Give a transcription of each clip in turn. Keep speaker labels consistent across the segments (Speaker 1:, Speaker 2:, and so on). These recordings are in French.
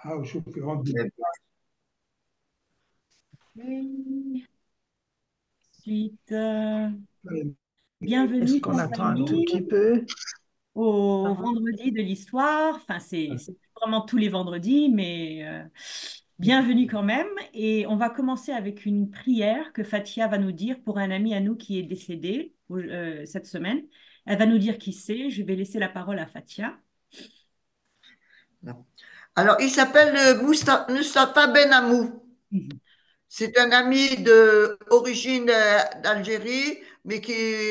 Speaker 1: Eh
Speaker 2: Oui. Ensuite,
Speaker 1: Est-ce
Speaker 2: bienvenue,
Speaker 1: qu'on
Speaker 2: chers
Speaker 1: attend un tout
Speaker 2: amis,
Speaker 1: petit peu?
Speaker 2: au vendredi de l'histoire. Enfin, c'est vraiment tous les vendredis, mais bienvenue quand même. Et on va commencer avec une prière que Fatia va nous dire pour un ami à nous qui est décédé cette semaine. Elle va nous dire qui c'est. Je vais laisser la parole à Fatia.
Speaker 3: Alors, il s'appelle Mustapha Ben Amou.
Speaker 2: Mhm.
Speaker 3: C'est un ami d'origine d'Algérie, mais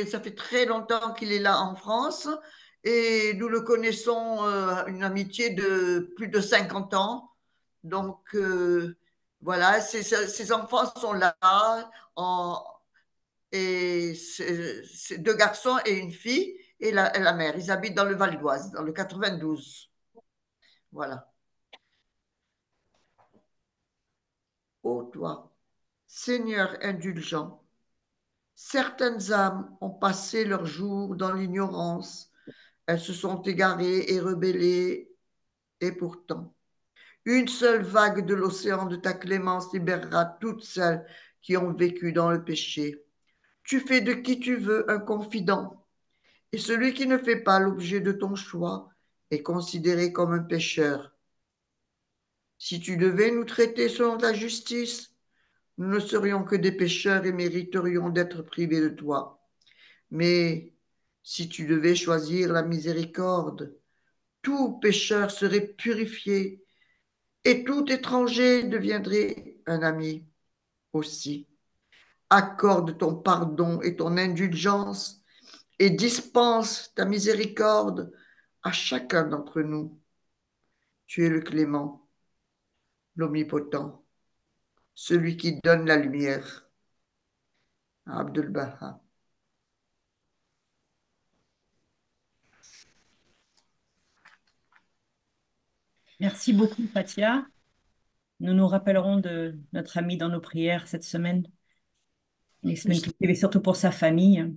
Speaker 3: ça fait très longtemps qu'il est là en France. Et nous le connaissons, une amitié de plus de 50 ans. Donc, voilà, ses enfants sont là. en- et c'est deux garçons et une fille. Et la mère, ils habitent dans le Val d'Oise, dans le 92. Voilà. Ô toi, Seigneur indulgent, certaines âmes ont passé leurs jours dans l'ignorance, elles se sont égarées et rebellées, et pourtant, une seule vague de l'océan de ta clémence libérera toutes celles qui ont vécu dans le péché. Tu fais de qui tu veux un confident, et celui qui ne fait pas l'objet de ton choix est considéré comme un pécheur. Si tu devais nous traiter selon ta justice, nous ne serions que des pécheurs et mériterions d'être privés de toi. Mais si tu devais choisir la miséricorde, tout pécheur serait purifié et tout étranger deviendrait un ami aussi. Accorde ton pardon et ton indulgence et dispense ta miséricorde à chacun d'entre nous. Tu es le clément, l'omnipotent, celui qui donne la lumière. Abdul Baha.
Speaker 2: Merci beaucoup, Fatia. Nous nous rappellerons de notre ami dans nos prières cette semaine, les semaines qui suivent, et surtout pour sa famille.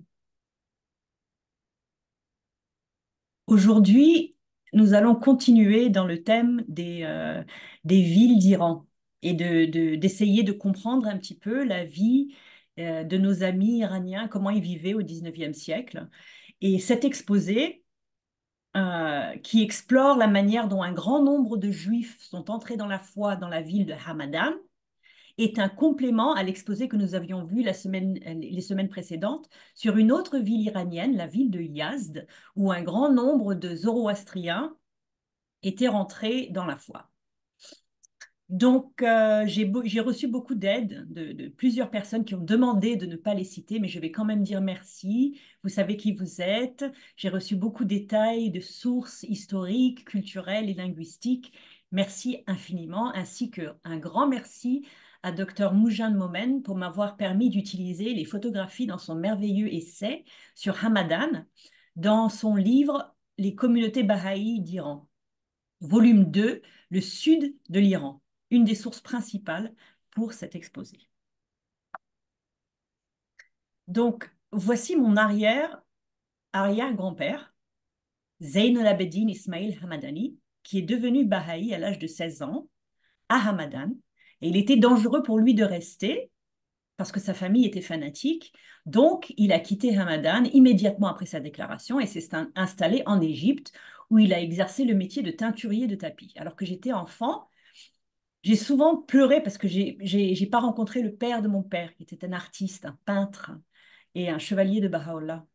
Speaker 2: Aujourd'hui, nous allons continuer dans le thème des villes d'Iran et d'essayer de comprendre un petit peu la vie de nos amis iraniens, comment ils vivaient au 19e siècle. Et cet exposé, qui explore la manière dont un grand nombre de Juifs sont entrés dans la foi dans la ville de Hamadan, est un complément à l'exposé que nous avions vu les semaines précédentes sur une autre ville iranienne, la ville de Yazd, où un grand nombre de Zoroastriens étaient rentrés dans la foi. Donc, j'ai reçu beaucoup d'aide de plusieurs personnes qui ont demandé de ne pas les citer, mais je vais quand même dire merci. Vous savez qui vous êtes. J'ai reçu beaucoup de détails de sources historiques, culturelles et linguistiques. Merci infiniment, ainsi qu'un grand merci à Dr Moujan Momen pour m'avoir permis d'utiliser les photographies dans son merveilleux essai sur Hamadan dans son livre Les communautés bahaïs d'Iran, volume 2, le sud de l'Iran, une des sources principales pour cet exposé. Donc, voici mon arrière-grand-père, Zayn al-Abedin Ismail Hamadani, qui est devenu Baha'i à l'âge de 16 ans à Hamadan. Et il était dangereux pour lui de rester parce que sa famille était fanatique. Donc, il a quitté Hamadan immédiatement après sa déclaration et s'est installé en Égypte où il a exercé le métier de teinturier de tapis. Alors que j'étais enfant, j'ai souvent pleuré parce que j'ai pas rencontré le père de mon père, qui était un artiste, un peintre et un chevalier de Baha'u'llah.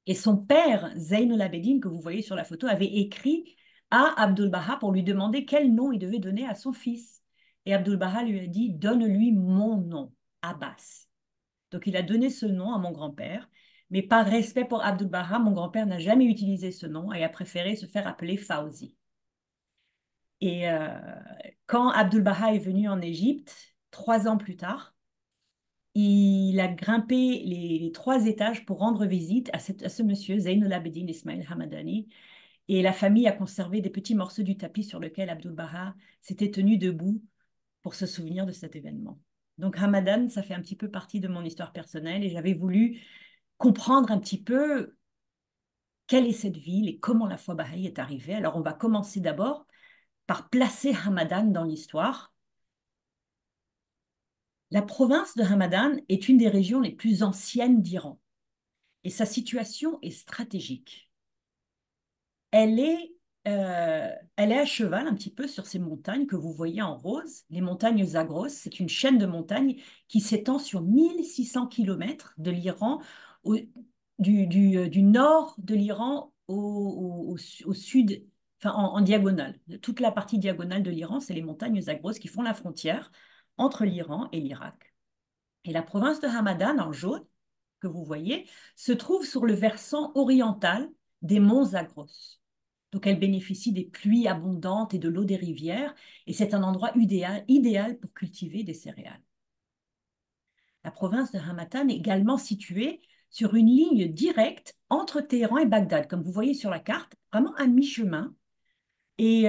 Speaker 2: Et son père, Zayn al-Abedin, que vous voyez sur la photo, avait écrit à Abdul Baha pour lui demander quel nom il devait donner à son fils. Et Abdul Baha lui a dit, donne-lui mon nom, Abbas. Donc il a donné ce nom à mon grand-père, mais par respect pour Abdul Baha, mon grand-père n'a jamais utilisé ce nom et a préféré se faire appeler Fauzi. Et quand Abdul Baha est venu en Égypte, 3 ans plus tard, il a grimpé les 3 étages pour rendre visite à ce monsieur, Zayn al-Abedin Ismail Hamadani. Et la famille a conservé des petits morceaux du tapis sur lequel Abdul Baha s'était tenu debout pour se souvenir de cet événement. Donc Hamadan, ça fait un petit peu partie de mon histoire personnelle et j'avais voulu comprendre un petit peu quelle est cette ville et comment la foi bahaï est arrivée. Alors on va commencer d'abord par placer Hamadan dans l'histoire. La province de Hamadan est une des régions les plus anciennes d'Iran et sa situation est stratégique. Elle est, elle est à cheval un petit peu sur ces montagnes que vous voyez en rose, les montagnes Zagros. C'est une chaîne de montagnes qui s'étend sur 1600 kilomètres de l'Iran, du nord de l'Iran au sud, enfin en diagonale. Toute la partie diagonale de l'Iran, c'est les montagnes Zagros qui font la frontière entre l'Iran et l'Irak. Et la province de Hamadan, en jaune, que vous voyez, se trouve sur le versant oriental des monts Zagros. Donc, elle bénéficie des pluies abondantes et de l'eau des rivières, et c'est un endroit idéal pour cultiver des céréales. La province de Hamadan est également située sur une ligne directe entre Téhéran et Bagdad, comme vous voyez sur la carte, vraiment à mi-chemin. Et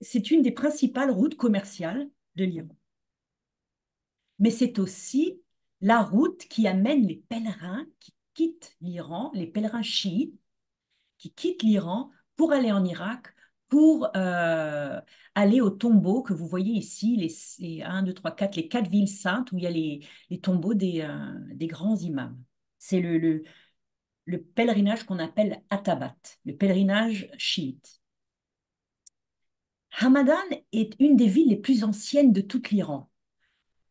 Speaker 2: c'est une des principales routes commerciales de l'Iran. Mais c'est aussi la route qui amène les pèlerins qui quittent l'Iran, les pèlerins chiites, qui quittent l'Iran pour aller en Irak, pour aller aux tombeaux que vous voyez ici, les 1, 2, 3, 4, les 4 villes saintes où il y a les tombeaux des grands imams. C'est le pèlerinage qu'on appelle Atabat, le pèlerinage chiite. Hamadan est une des villes les plus anciennes de tout l'Iran.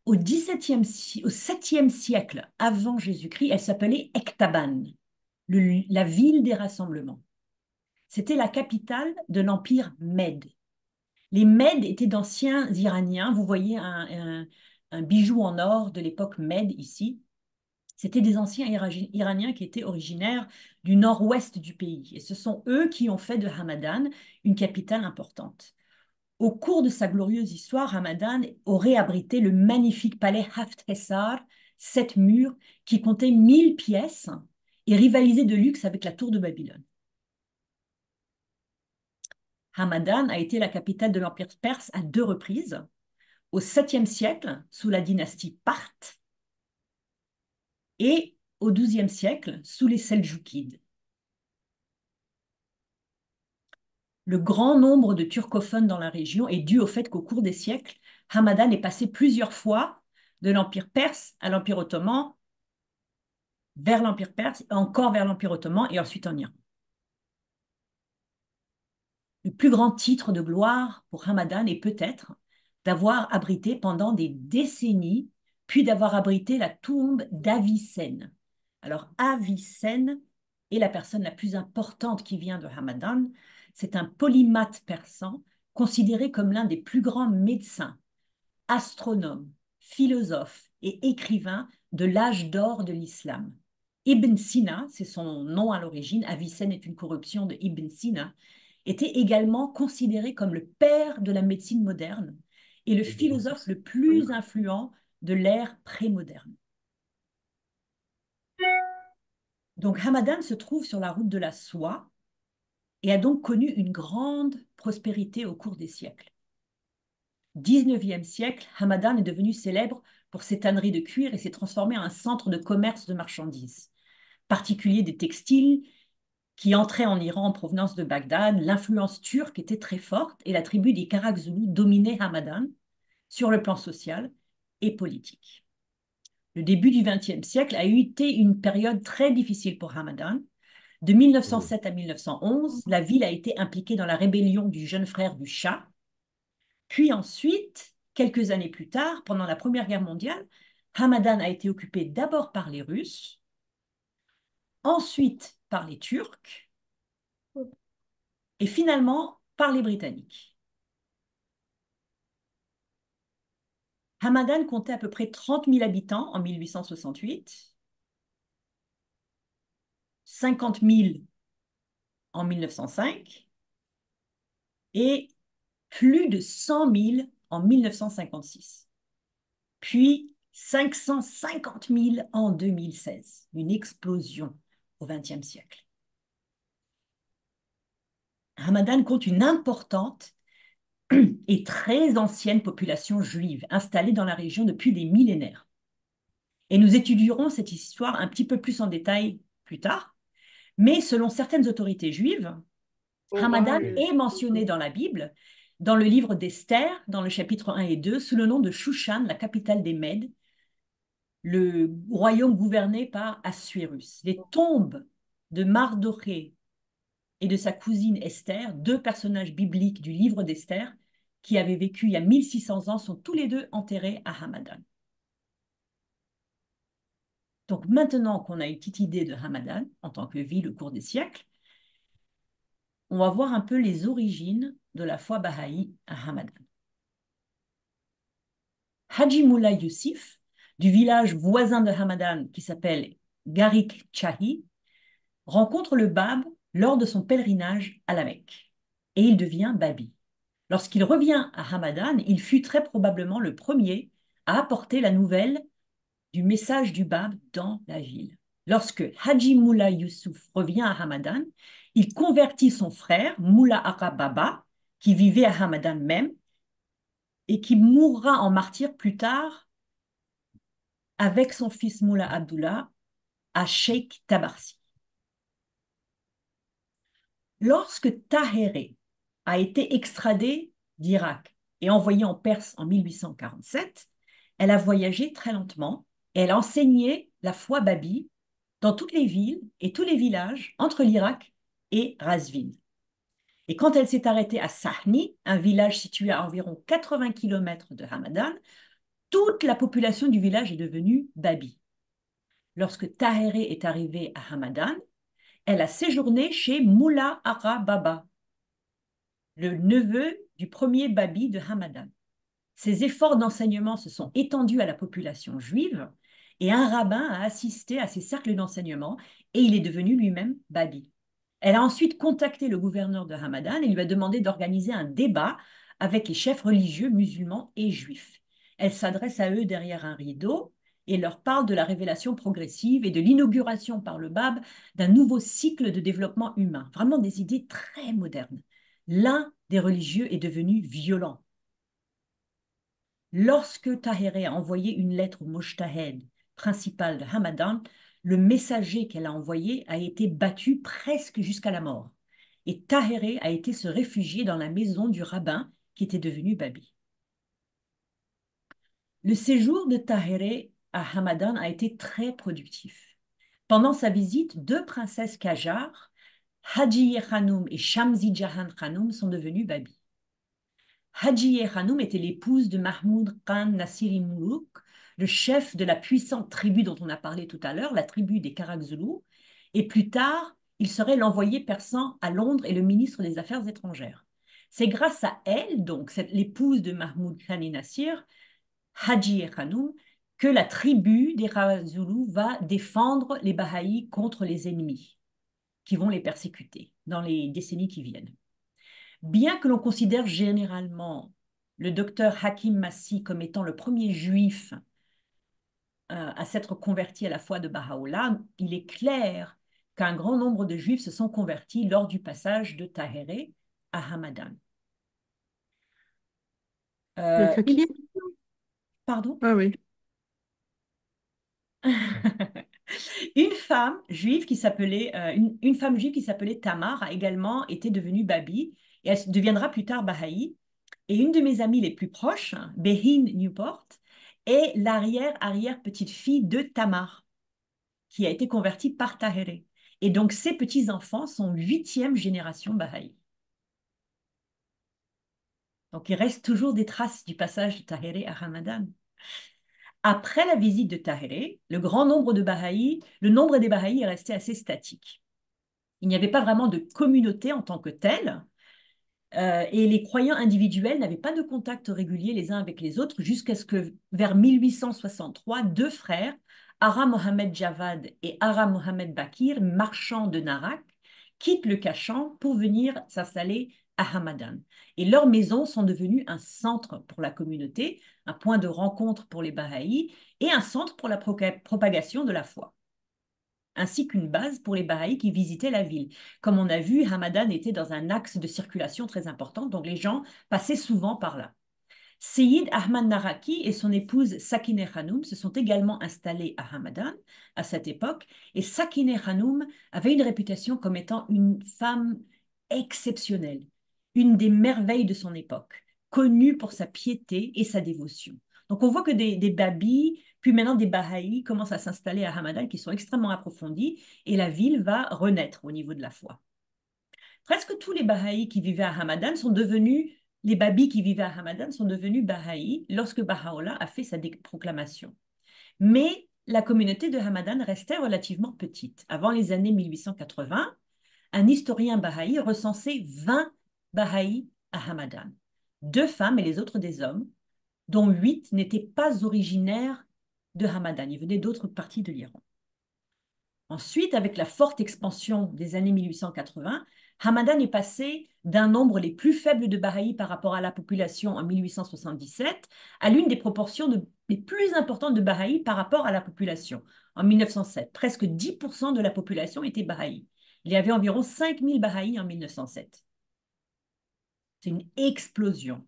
Speaker 2: Au au 7e siècle avant Jésus-Christ, elle s'appelait Ektaban, la ville des rassemblements. C'était la capitale de l'empire Mède. Les Mèdes étaient d'anciens Iraniens. Vous voyez un bijou en or de l'époque Mède ici. C'était des anciens Iraniens qui étaient originaires du nord-ouest du pays. Et ce sont eux qui ont fait de Hamadan une capitale importante. Au cours de sa glorieuse histoire, Hamadan aurait abrité le magnifique palais Haft Hessar, 7 murs, qui comptait 1000 pièces et rivalisait de luxe avec la tour de Babylone. Hamadan a été la capitale de l'Empire perse à 2 reprises, au 7e siècle sous la dynastie Parthe et au 12e siècle sous les Seldjoukides. Le grand nombre de turcophones dans la région est dû au fait qu'au cours des siècles, Hamadan est passé plusieurs fois de l'Empire perse à l'Empire ottoman, vers l'Empire perse, encore vers l'Empire ottoman et ensuite en Iran. Le plus grand titre de gloire pour Hamadan est peut-être d'avoir abrité pendant des décennies, puis d'avoir abrité la tombe d'Avicenne. Alors, Avicenne est la personne la plus importante qui vient de Hamadan. C'est un polymathe persan, considéré comme l'un des plus grands médecins, astronomes, philosophes et écrivains de l'âge d'or de l'islam. Ibn Sina, c'est son nom à l'origine, Avicenne est une corruption de Ibn Sina, était également considéré comme le père de la médecine moderne et le philosophe le plus influent de l'ère prémoderne. Donc Hamadan se trouve sur la route de la soie et a donc connu une grande prospérité au cours des siècles. 19e siècle, Hamadan est devenu célèbre pour ses tanneries de cuir et s'est transformé en un centre de commerce de marchandises, particulier des textiles qui entraient en Iran en provenance de Bagdad. L'influence turque était très forte et la tribu des Karakzoulous dominait Hamadan sur le plan social et politique. Le début du XXe siècle a été une période très difficile pour Hamadan. De 1907 à 1911, la ville a été impliquée dans la rébellion du jeune frère du Shah. Puis ensuite, quelques années plus tard, pendant la Première Guerre mondiale, Hamadan a été occupé d'abord par les Russes, ensuite par les Turcs et finalement par les Britanniques. Hamadan comptait à peu près 30 000 habitants en 1868, 50 000 en 1905 et plus de 100 000 en 1956. Puis 550 000 en 2016, une explosion au XXe siècle. Hamadan compte une importante et très ancienne population juive installée dans la région depuis des millénaires. Et nous étudierons cette histoire un petit peu plus en détail plus tard, mais selon certaines autorités juives, Hamadan est mentionné dans la Bible, dans le livre d'Esther, dans le chapitre 1 et 2, sous le nom de Shushan, la capitale des Mèdes, le royaume gouverné par Assuérus. Les tombes de Mardoché et de sa cousine Esther, deux personnages bibliques du livre d'Esther, qui avaient vécu il y a 1600 ans, sont tous les deux enterrés à Hamadan. Donc maintenant qu'on a une petite idée de Hamadan en tant que ville au cours des siècles, on va voir un peu les origines de la foi bahaï à Hamadan. Haji Mullah Youssif, du village voisin de Hamadan qui s'appelle Garik Chahi, rencontre le Bab lors de son pèlerinage à la Mecque et il devient Babi. Lorsqu'il revient à Hamadan, il fut très probablement le premier à apporter la nouvelle du message du Bab dans la ville. Lorsque Haji Mullah Youssouf revient à Hamadan, il convertit son frère, Mullah Agha Baba, qui vivait à Hamadan même, et qui mourra en martyr plus tard avec son fils Mullah Abdullah à Sheikh Tabarsi. Lorsque Tahéré a été extradée d'Irak et envoyée en Perse en 1847, elle a voyagé très lentement et elle a enseigné la foi babi dans toutes les villes et tous les villages entre l'Irak et Razvin. Et quand elle s'est arrêtée à Sahni, un village situé à environ 80 km de Hamadan, toute la population du village est devenue babi. Lorsque Tahéré est arrivée à Hamadan, elle a séjourné chez Mullah Agha Baba, le neveu du premier babi de Hamadan. Ses efforts d'enseignement se sont étendus à la population juive et un rabbin a assisté à ces cercles d'enseignement et il est devenu lui-même babi. Elle a ensuite contacté le gouverneur de Hamadan et lui a demandé d'organiser un débat avec les chefs religieux musulmans et juifs. Elle s'adresse à eux derrière un rideau et leur parle de la révélation progressive et de l'inauguration par le Bab d'un nouveau cycle de développement humain. Vraiment des idées très modernes. L'un des religieux est devenu violent. Lorsque Tahéré a envoyé une lettre au Mojtahid principal de Hamadan, le messager qu'elle a envoyé a été battu presque jusqu'à la mort. Et Tahéré a été se réfugier dans la maison du rabbin qui était devenu Babi. Le séjour de Tahéré à Hamadan a été très productif. Pendant sa visite, deux princesses Qajar, Hajiye Khanoum et Shamsi Jahan Khanoum, sont devenues Babi. Hajiye Khanoum était l'épouse de Mahmoud Khan Nasiri Moulouk, le chef de la puissante tribu dont on a parlé tout à l'heure, la tribu des Karakzoulous, et plus tard, il serait l'envoyé persan à Londres et le ministre des Affaires étrangères. C'est grâce à elle, donc l'épouse de Mahmoud Khan et Nassir, Hajiye Khanoum, que la tribu des Karakzoulous va défendre les Bahaïs contre les ennemis qui vont les persécuter dans les décennies qui viennent. Bien que l'on considère généralement le docteur Hakim Massi comme étant le premier juif à s'être converti à la foi de Baha'u'llah, il est clair qu'un grand nombre de juifs se sont convertis lors du passage de Tahéré à Hamadan.
Speaker 1: Le
Speaker 2: Euh, une...
Speaker 1: fakir?
Speaker 2: Pardon.
Speaker 1: Ah oui.
Speaker 2: Une femme juive qui s'appelait une femme juive qui s'appelait Tamar a également été devenue Babi et elle deviendra plus tard Baha'i. Et une de mes amies les plus proches, Behin Newport, est l'arrière-arrière-petite-fille de Tamar, qui a été convertie par Tahéré. Et donc, ses petits-enfants sont 8e génération Baha'i. Donc, il reste toujours des traces du passage de Tahéré à Ramadan. Après la visite de Tahéré, le nombre des Bahaïs est resté assez statique. Il n'y avait pas vraiment de communauté en tant que telle, et les croyants individuels n'avaient pas de contact régulier les uns avec les autres jusqu'à ce que, vers 1863, deux frères, Ara Mohamed Javad et Ara Mohamed Bakir, marchands de Narak, quittent le Kachan pour venir s'installer à Hamadan. Et leurs maisons sont devenues un centre pour la communauté, un point de rencontre pour les Bahaïs et un centre pour la propagation de la foi, ainsi qu'une base pour les Bahaïs qui visitaient la ville. Comme on a vu, Hamadan était dans un axe de circulation très important, donc les gens passaient souvent par là. Seyyid Ahmad Naraki et son épouse Sakineh Khanoum se sont également installés à Hamadan à cette époque, et Sakineh Khanoum avait une réputation comme étant une femme exceptionnelle. une des merveilles de son époque, connue pour sa piété et sa dévotion. Donc on voit que des babis, puis maintenant des Bahaïs commencent à s'installer à Hamadan qui sont extrêmement approfondis et la ville va renaître au niveau de la foi. Presque tous les Bahaïs qui vivaient à Hamadan sont devenus, les babis qui vivaient à Hamadan sont devenus Bahaïs lorsque Baha'u'llah a fait sa proclamation. Mais la communauté de Hamadan restait relativement petite. Avant les années 1880, un historien bahaï recensait 20 Bahaïs à Hamadan, 2 femmes et les autres des hommes, dont 8 n'étaient pas originaires de Hamadan, ils venaient d'autres parties de l'Iran. Ensuite, avec la forte expansion des années 1880, Hamadan est passé d'un nombre les plus faibles de Bahaïs par rapport à la population en 1877 à l'une des proportions les plus importantes de Bahaïs par rapport à la population en 1907. Presque 10% de la population était Bahaï. Il y avait environ 5000 Bahaïs en 1907. C'est une explosion.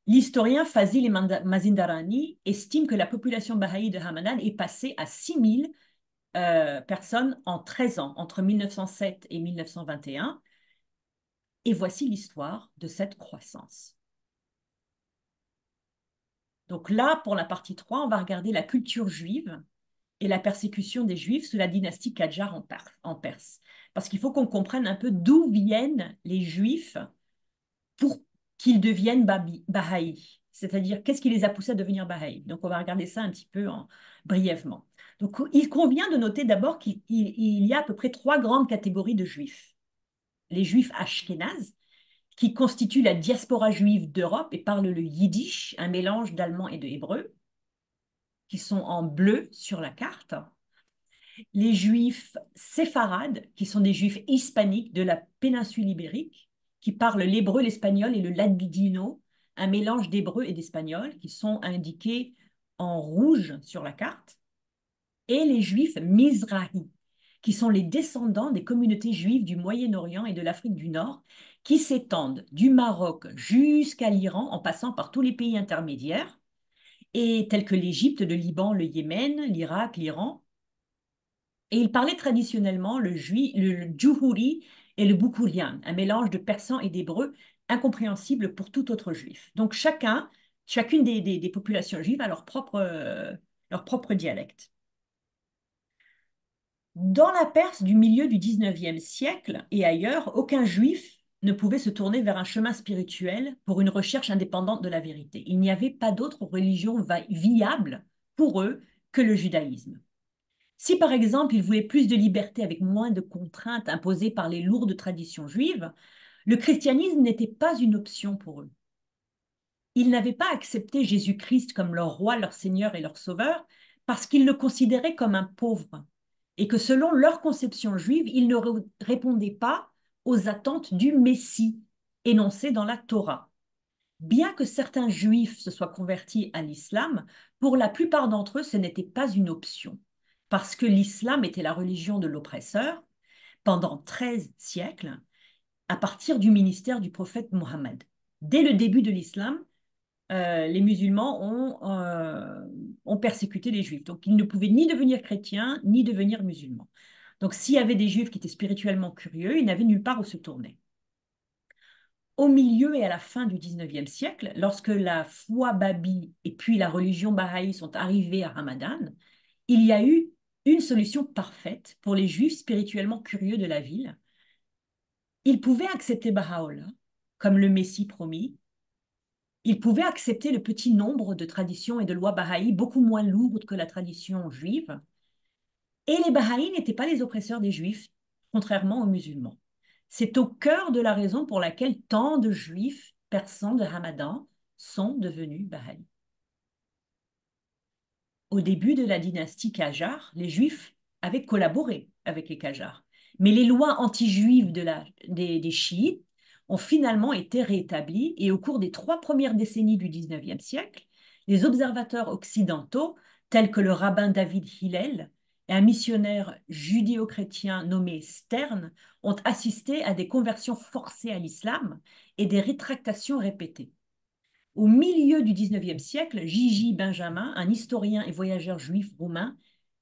Speaker 2: L'historien Fazil Mazindarani estime que la population Bahaï de Hamadan est passée à 6000 personnes en 13 ans, entre 1907 et 1921. Et voici l'histoire de cette croissance. Donc là, pour la partie 3, on va regarder la culture juive et la persécution des Juifs sous la dynastie Kadjar en Perse. Parce qu'il faut qu'on comprenne un peu d'où viennent les Juifs pour qu'ils deviennent Bahaïs. C'est-à-dire, qu'est-ce qui les a poussés à devenir Bahaïs. Donc, on va regarder ça un petit peu brièvement. Donc, il convient de noter d'abord qu'il y a à peu près 3 grandes catégories de Juifs. Les Juifs ashkénazes, qui constituent la diaspora juive d'Europe et parlent le yiddish, un mélange d'allemand et de hébreu, qui sont en bleu sur la carte. Les Juifs séfarades, qui sont des Juifs hispaniques de la péninsule ibérique, qui parlent l'hébreu, l'espagnol et le ladino, un mélange d'hébreu et d'espagnol, qui sont indiqués en rouge sur la carte. Et les Juifs Mizrahi, qui sont les descendants des communautés juives du Moyen-Orient et de l'Afrique du Nord, qui s'étendent du Maroc jusqu'à l'Iran, en passant par tous les pays intermédiaires, et tels que l'Égypte, le Liban, le Yémen, l'Irak, l'Iran. Et ils parlaient traditionnellement le djouhouri et le boukourian, un mélange de persan et d'hébreu incompréhensible pour tout autre juif. Donc chacune des populations juives a leur propre dialecte. Dans la Perse du milieu du XIXe siècle et ailleurs, aucun juif ne pouvait se tourner vers un chemin spirituel pour une recherche indépendante de la vérité. Il n'y avait pas d'autre religion viable pour eux que le judaïsme. Si par exemple ils voulaient plus de liberté avec moins de contraintes imposées par les lourdes traditions juives, le christianisme n'était pas une option pour eux. Ils n'avaient pas accepté Jésus-Christ comme leur roi, leur seigneur et leur sauveur parce qu'ils le considéraient comme un pauvre et que selon leur conception juive, il ne répondait pas aux attentes du Messie énoncées dans la Torah. Bien que certains juifs se soient convertis à l'islam, pour la plupart d'entre eux, ce n'était pas une option, parce que l'islam était la religion de l'oppresseur pendant 13 siècles, à partir du ministère du prophète Mohammed. Dès le début de l'islam, les musulmans ont persécuté les juifs. Donc, ils ne pouvaient ni devenir chrétiens, ni devenir musulmans. Donc, s'il y avait des juifs qui étaient spirituellement curieux, ils n'avaient nulle part où se tourner. Au milieu et à la fin du XIXe siècle, lorsque la foi babi et puis la religion bahaï sont arrivées à Hamadan, il y a eu une solution parfaite pour les juifs spirituellement curieux de la ville. Ils pouvaient accepter Baha'u'llah comme le Messie promis. Ils pouvaient accepter le petit nombre de traditions et de lois bahaï beaucoup moins lourdes que la tradition juive. Et les Bahaïs n'étaient pas les oppresseurs des Juifs, contrairement aux musulmans. C'est au cœur de la raison pour laquelle tant de Juifs persans de Hamadan sont devenus Bahaïs. Au début de la dynastie Qajar, les Juifs avaient collaboré avec les Qajars. Mais les lois anti-juives des chiites ont finalement été rétablies et au cours des 3 premières décennies du XIXe siècle, les observateurs occidentaux, tels que le rabbin David Hillel et un missionnaire judéo-chrétien nommé Stern, ont assisté à des conversions forcées à l'islam et des rétractations répétées. Au milieu du XIXe siècle, J.J. Benjamin, un historien et voyageur juif roumain,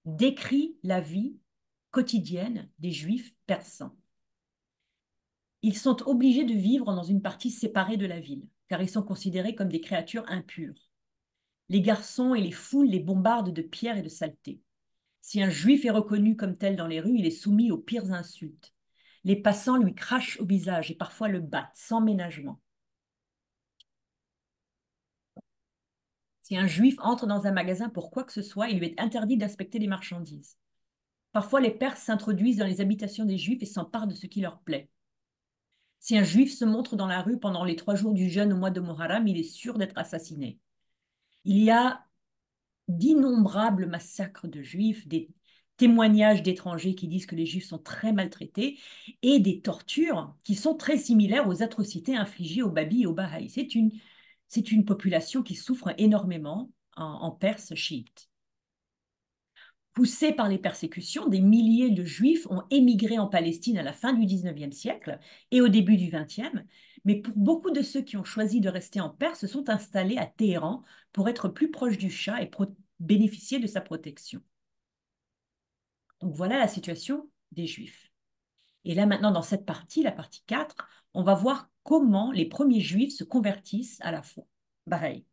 Speaker 2: décrit la vie quotidienne des juifs persans. Ils sont obligés de vivre dans une partie séparée de la ville, car ils sont considérés comme des créatures impures. Les garçons et les foules les bombardent de pierres et de saletés. Si un juif est reconnu comme tel dans les rues, il est soumis aux pires insultes. Les passants lui crachent au visage et parfois le battent sans ménagement. Si un juif entre dans un magasin pour quoi que ce soit, il lui est interdit d'inspecter les marchandises. Parfois, les Perses s'introduisent dans les habitations des Juifs et s'emparent de ce qui leur plaît. Si un Juif se montre dans la rue pendant les 3 jours du jeûne au mois de Muharram, il est sûr d'être assassiné. Il y a d'innombrables massacres de Juifs, des témoignages d'étrangers qui disent que les Juifs sont très maltraités et des tortures qui sont très similaires aux atrocités infligées aux Babis et aux Bahaïs. C'est une population qui souffre énormément en Perse chiite. Poussés par les persécutions, des milliers de Juifs ont émigré en Palestine à la fin du XIXe siècle et au début du XXe, mais pour beaucoup de ceux qui ont choisi de rester en Perse se sont installés à Téhéran pour être plus proches du Shah et bénéficier de sa protection. Donc voilà la situation des Juifs. Et là maintenant, dans cette partie, la partie 4, on va voir comment les premiers Juifs se convertissent à la foi bahaï.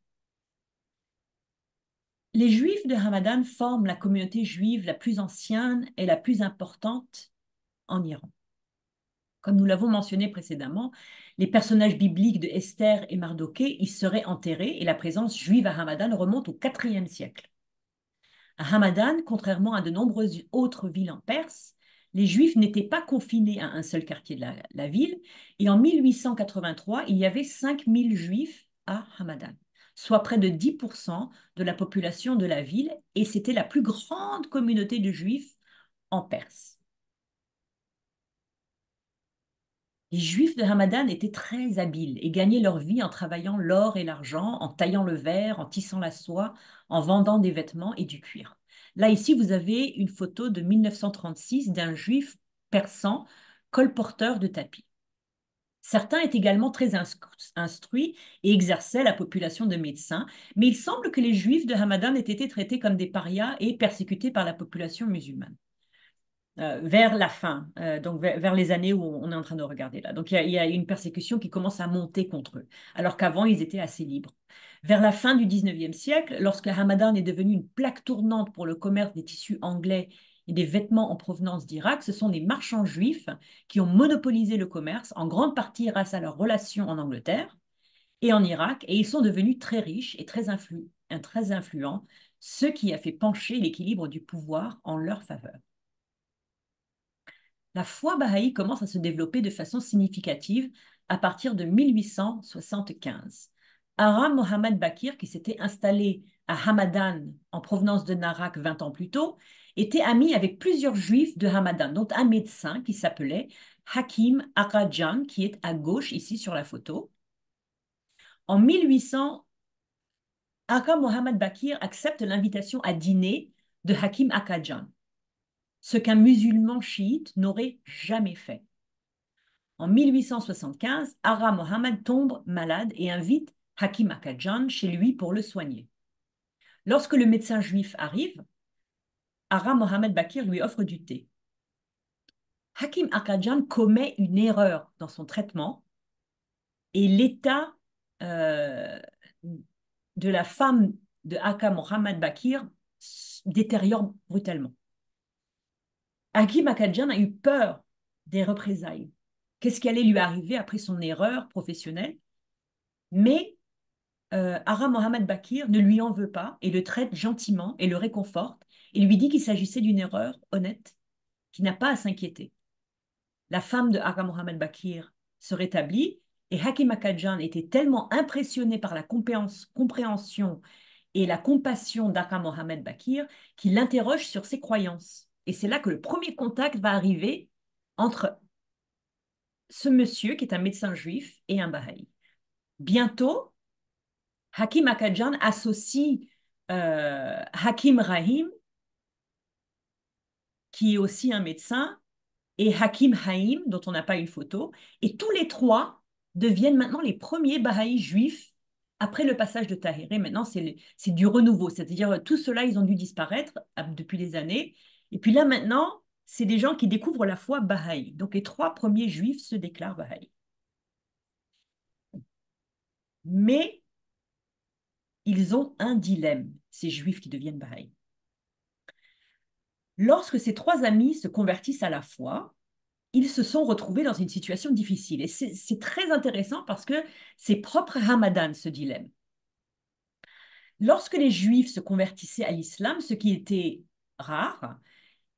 Speaker 2: Les Juifs de Hamadan forment la communauté juive la plus ancienne et la plus importante en Iran. Comme nous l'avons mentionné précédemment, les personnages bibliques de Esther et Mardoché y seraient enterrés et la présence juive à Hamadan remonte au IVe siècle. À Hamadan, contrairement à de nombreuses autres villes en Perse, les Juifs n'étaient pas confinés à un seul quartier de la ville et en 1883, il y avait 5000 Juifs à Hamadan, soit près de 10% de la population de la ville et c'était la plus grande communauté de Juifs en Perse. Les Juifs de Hamadan étaient très habiles et gagnaient leur vie en travaillant l'or et l'argent, en taillant le verre, en tissant la soie, en vendant des vêtements et du cuir. Là, ici, vous avez une photo de 1936 d'un Juif persan colporteur de tapis. Certains étaient également très instruits et exerçaient la population de médecins, mais il semble que les Juifs de Hamadan aient été traités comme des parias et persécutés par la population musulmane. Vers la fin, donc vers les années où on est en train de regarder là. Donc il y a une persécution qui commence à monter contre eux, alors qu'avant ils étaient assez libres. Vers la fin du 19e siècle, lorsque Hamadan est devenu une plaque tournante pour le commerce des tissus anglais et des vêtements en provenance d'Irak, ce sont des marchands juifs qui ont monopolisé le commerce, en grande partie grâce à leurs relations en Angleterre et en Irak, et ils sont devenus très riches et très influents, ce qui a fait pencher l'équilibre du pouvoir en leur faveur. La foi bahaï commence à se développer de façon significative à partir de 1875. Aram Mohammad Bakir, qui s'était installé à Hamadan en provenance de Narak 20 ans plus tôt, était ami avec plusieurs juifs de Hamadan, dont un médecin qui s'appelait Hakim Akajan, qui est à gauche ici sur la photo. En 1800, Aram Mohammad Bakir accepte l'invitation à dîner de Hakim Akajan, ce qu'un musulman chiite n'aurait jamais fait. En 1875, Ara Mohammad tombe malade et invite Hakim Akajan chez lui pour le soigner. Lorsque le médecin juif arrive, Ara Mohammad Bakir lui offre du thé. Hakim Akajan commet une erreur dans son traitement et l'état de la femme de Hakim Mohammad Bakir détériore brutalement. Hakim Akajan a eu peur des représailles. Qu'est-ce qui allait lui arriver après son erreur professionnelle? Mais Ara Mohammad Bakir ne lui en veut pas et le traite gentiment et le réconforte et lui dit qu'il s'agissait d'une erreur honnête, qu'il n'a pas à s'inquiéter. La femme de Ara Mohammad Bakir se rétablit et Hakim Akajan était tellement impressionné par la compréhension et la compassion d'Ara Mohammad Bakir qu'il l'interroge sur ses croyances. Et c'est là que le premier contact va arriver entre ce monsieur qui est un médecin juif et un Baha'i. Bientôt, Hakim Akajan associe Hakim Rahim, qui est aussi un médecin, et Hakim Haïm, dont on n'a pas une photo, et tous les trois deviennent maintenant les premiers Bahaïs juifs après le passage de Tahiré. Maintenant, c'est du renouveau, c'est-à-dire tout cela, ils ont dû disparaître depuis des années. Et puis là, maintenant, c'est des gens qui découvrent la foi bahaï. Donc les 3 premiers juifs se déclarent bahaï. Mais ils ont un dilemme, ces juifs qui deviennent bahaï. Lorsque ces 3 amis se convertissent à la foi, ils se sont retrouvés dans une situation difficile. Et c'est très intéressant parce que c'est propre à Hamadan, ce dilemme. Lorsque les Juifs se convertissaient à l'islam, ce qui était rare,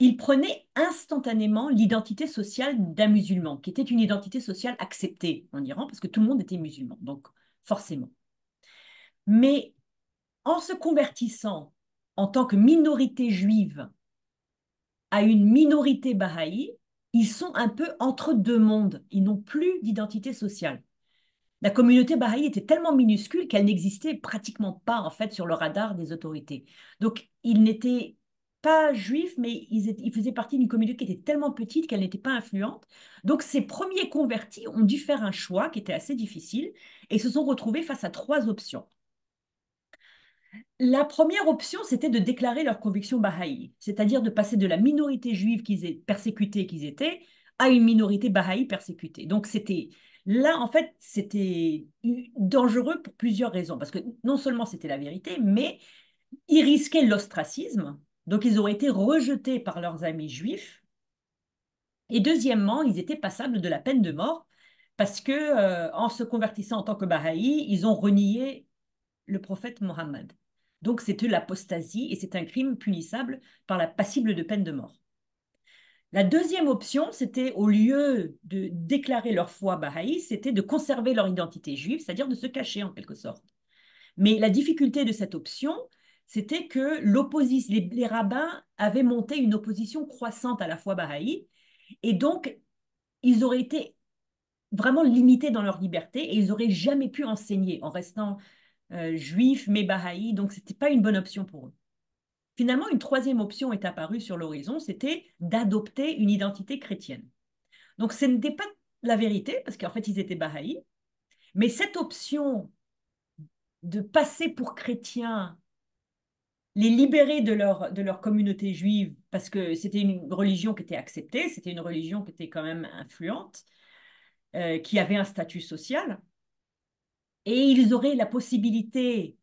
Speaker 2: ils prenaient instantanément l'identité sociale d'un musulman, qui était une identité sociale acceptée en Iran, parce que tout le monde était musulman, donc forcément. Mais en se convertissant en tant que minorité juive à une minorité bahaï, ils sont un peu entre deux mondes. Ils n'ont plus d'identité sociale. La communauté bahaï était tellement minuscule qu'elle n'existait pratiquement pas en fait sur le radar des autorités. Donc ils n'étaient pas juifs, mais ils faisaient partie d'une communauté qui était tellement petite qu'elle n'était pas influente. Donc ces premiers convertis ont dû faire un choix qui était assez difficile et se sont retrouvés face à 3 options. La première option, c'était de déclarer leur conviction bahaï, c'est-à-dire de passer de la minorité juive persécutée qu'ils étaient à une minorité bahaï persécutée. Donc c'était là, en fait, c'était dangereux pour plusieurs raisons, parce que non seulement c'était la vérité, mais ils risquaient l'ostracisme, donc ils auraient été rejetés par leurs amis juifs, et deuxièmement, ils étaient passables de la peine de mort, parce que en se convertissant en tant que bahaï, ils ont renié le prophète Mohammed. Donc c'était l'apostasie et c'est un crime punissable par la passible de peine de mort. La deuxième option, c'était au lieu de déclarer leur foi bahaï, c'était de conserver leur identité juive, c'est-à-dire de se cacher en quelque sorte. Mais la difficulté de cette option, c'était que les rabbins avaient monté une opposition croissante à la foi bahaï et donc ils auraient été vraiment limités dans leur liberté et ils n'auraient jamais pu enseigner en restant juifs mais bahaïs, donc ce n'était pas une bonne option pour eux. Finalement, une troisième option est apparue sur l'horizon, c'était d'adopter une identité chrétienne. Donc ce n'était pas la vérité, parce qu'en fait ils étaient bahaïs, mais cette option de passer pour chrétiens, les libérer de leur communauté juive, parce que c'était une religion qui était acceptée, c'était une religion qui était quand même influente, qui avait un statut social, et ils auraient la possibilité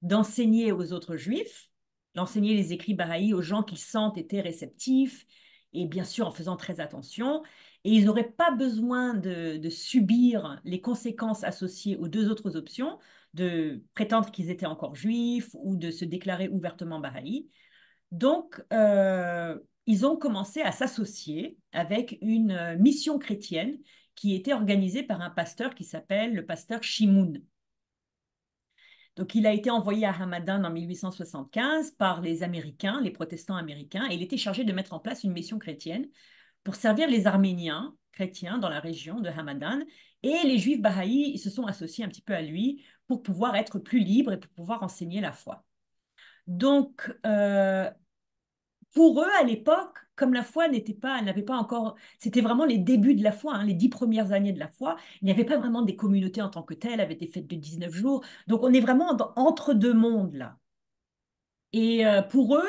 Speaker 2: d'enseigner aux autres juifs, d'enseigner les écrits bahaïs aux gens qui sentent étaient réceptifs, et bien sûr en faisant très attention. Et ils n'auraient pas besoin de subir les conséquences associées aux 2 autres options, de prétendre qu'ils étaient encore juifs ou de se déclarer ouvertement bahaïs. Donc, ils ont commencé à s'associer avec une mission chrétienne qui était organisée par un pasteur qui s'appelle le pasteur Shimoun. Donc, il a été envoyé à Hamadan en 1875 par les Américains, les protestants américains, et il était chargé de mettre en place une mission chrétienne pour servir les Arméniens chrétiens dans la région de Hamadan. Et les Juifs bahaïs ils se sont associés un petit peu à lui pour pouvoir être plus libres et pour pouvoir enseigner la foi. Donc, pour eux, à l'époque, comme la foi n'avait pas encore, c'était vraiment les débuts de la foi, hein, les 10 premières années de la foi, il n'y avait pas vraiment des communautés en tant que telles, avaient été faites de 19 jours. Donc on est vraiment entre deux mondes là. Et pour eux,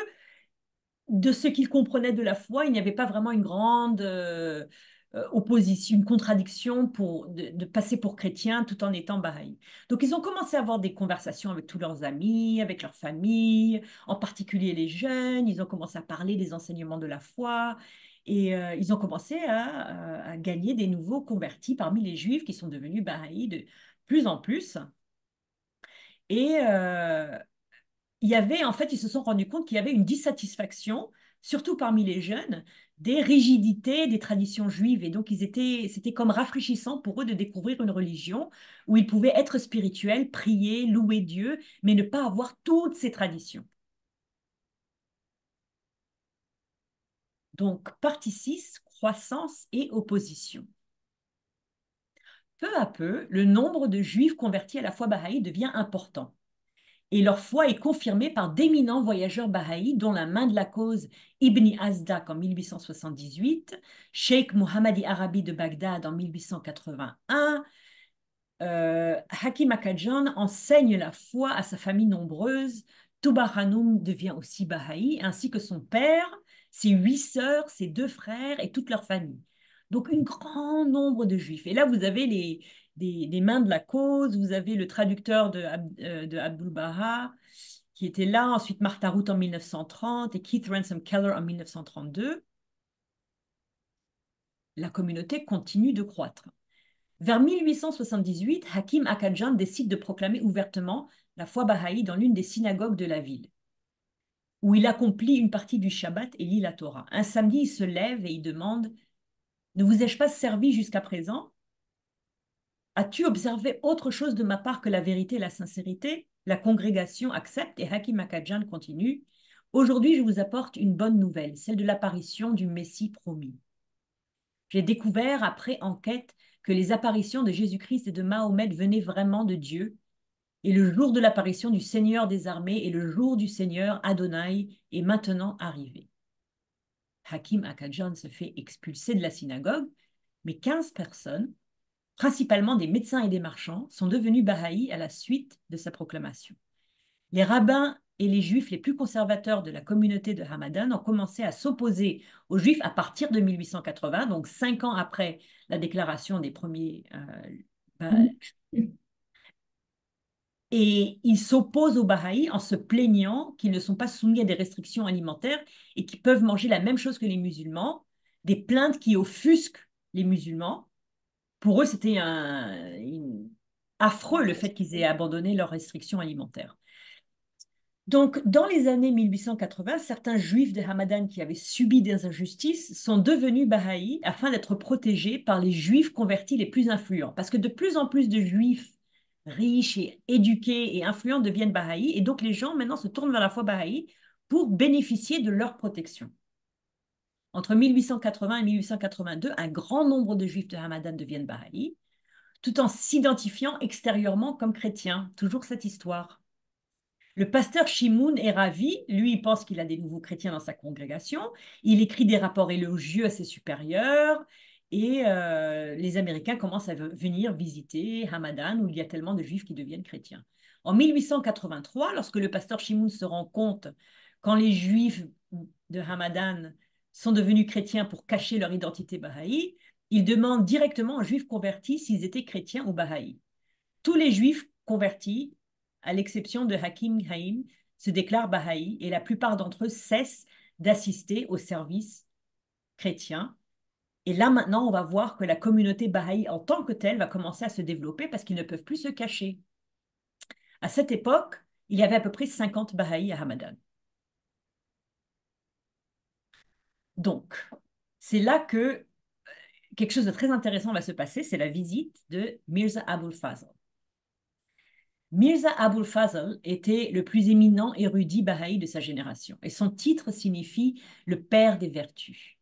Speaker 2: de ce qu'ils comprenaient de la foi, il n'y avait pas vraiment une grande opposition, une contradiction de passer pour chrétien tout en étant bahaï. Donc ils ont commencé à avoir des conversations avec tous leurs amis, avec leurs familles, en particulier les jeunes, ils ont commencé à parler des enseignements de la foi. Et ils ont commencé à gagner des nouveaux convertis parmi les juifs qui sont devenus bahaïs de plus en plus. Et il y avait, en fait, ils se sont rendus compte qu'il y avait une dissatisfaction, surtout parmi les jeunes, des rigidités des traditions juives. Et donc, c'était comme rafraîchissant pour eux de découvrir une religion où ils pouvaient être spirituels, prier, louer Dieu, mais ne pas avoir toutes ces traditions. Donc, partie 6, croissance et opposition. Peu à peu, le nombre de juifs convertis à la foi bahaï devient important. Et leur foi est confirmée par d'éminents voyageurs bahaïs, dont la main de la cause Ibn Azdak en 1878, Sheikh Mohammadi Arabi de Bagdad en 1881. Hakim Akajan enseigne la foi à sa famille nombreuse. Touba Hanoum devient aussi bahaï, ainsi que son père, ses 8 sœurs, ses 2 frères et toute leur famille. Donc, un grand nombre de juifs. Et là, vous avez des mains de la cause, vous avez le traducteur de Abdul Baha qui était là, ensuite Martha Root en 1930 et Keith Ransom Keller en 1932. La communauté continue de croître. Vers 1878, Hakim Akadjan décide de proclamer ouvertement la foi bahaï dans l'une des synagogues de la ville, où il accomplit une partie du Shabbat et lit la Torah. Un samedi, il se lève et il demande: ne vous ai-je pas servi jusqu'à présent? As-tu observé autre chose de ma part que la vérité et la sincérité? La congrégation accepte et Hakim Akadjan continue: aujourd'hui, je vous apporte une bonne nouvelle, celle de l'apparition du Messie promis. J'ai découvert, après enquête, que les apparitions de Jésus-Christ et de Mahomet venaient vraiment de Dieu. Et le jour de l'apparition du Seigneur des armées et le jour du Seigneur Adonai est maintenant arrivé. Hakim Akadjan se fait expulser de la synagogue, mais 15 personnes, principalement des médecins et des marchands, sont devenus bahaïs à la suite de sa proclamation. Les rabbins et les juifs les plus conservateurs de la communauté de Hamadan ont commencé à s'opposer aux juifs à partir de 1880, donc 5 ans après la déclaration des premiers. Et ils s'opposent aux Bahaïs en se plaignant qu'ils ne sont pas soumis à des restrictions alimentaires et qu'ils peuvent manger la même chose que les musulmans, des plaintes qui offusquent les musulmans. Pour eux, c'était affreux le fait qu'ils aient abandonné leurs restrictions alimentaires. Donc, dans les années 1880, certains juifs de Hamadan qui avaient subi des injustices sont devenus bahaïs afin d'être protégés par les juifs convertis les plus influents. Parce que de plus en plus de juifs riches et éduqués et influents deviennent bahaïs, et donc les gens maintenant se tournent vers la foi bahaï pour bénéficier de leur protection. Entre 1880 et 1882, un grand nombre de juifs de Hamadan deviennent bahaïs, tout en s'identifiant extérieurement comme chrétiens. Toujours cette histoire. Le pasteur Shimoun est ravi, lui il pense qu'il a des nouveaux chrétiens dans sa congrégation, il écrit des rapports élogieux à ses supérieurs et les Américains commencent à venir visiter Hamadan où il y a tellement de juifs qui deviennent chrétiens. En 1883, lorsque le pasteur Shimoun se rend compte quand les juifs de Hamadan sont devenus chrétiens pour cacher leur identité bahaï, il demande directement aux juifs convertis s'ils étaient chrétiens ou bahaïs. Tous les juifs convertis, à l'exception de Hakim Haïm, se déclarent bahaïs et la plupart d'entre eux cessent d'assister au service chrétien. Et là, maintenant, on va voir que la communauté bahaï en tant que telle va commencer à se développer parce qu'ils ne peuvent plus se cacher. À cette époque, il y avait à peu près 50 bahaïs à Hamadan. Donc, c'est là que quelque chose de très intéressant va se passer, c'est la visite de Mirza Abul Fazl. Mirza Abul Fazl était le plus éminent érudit bahaï de sa génération et son titre signifie le père des vertus.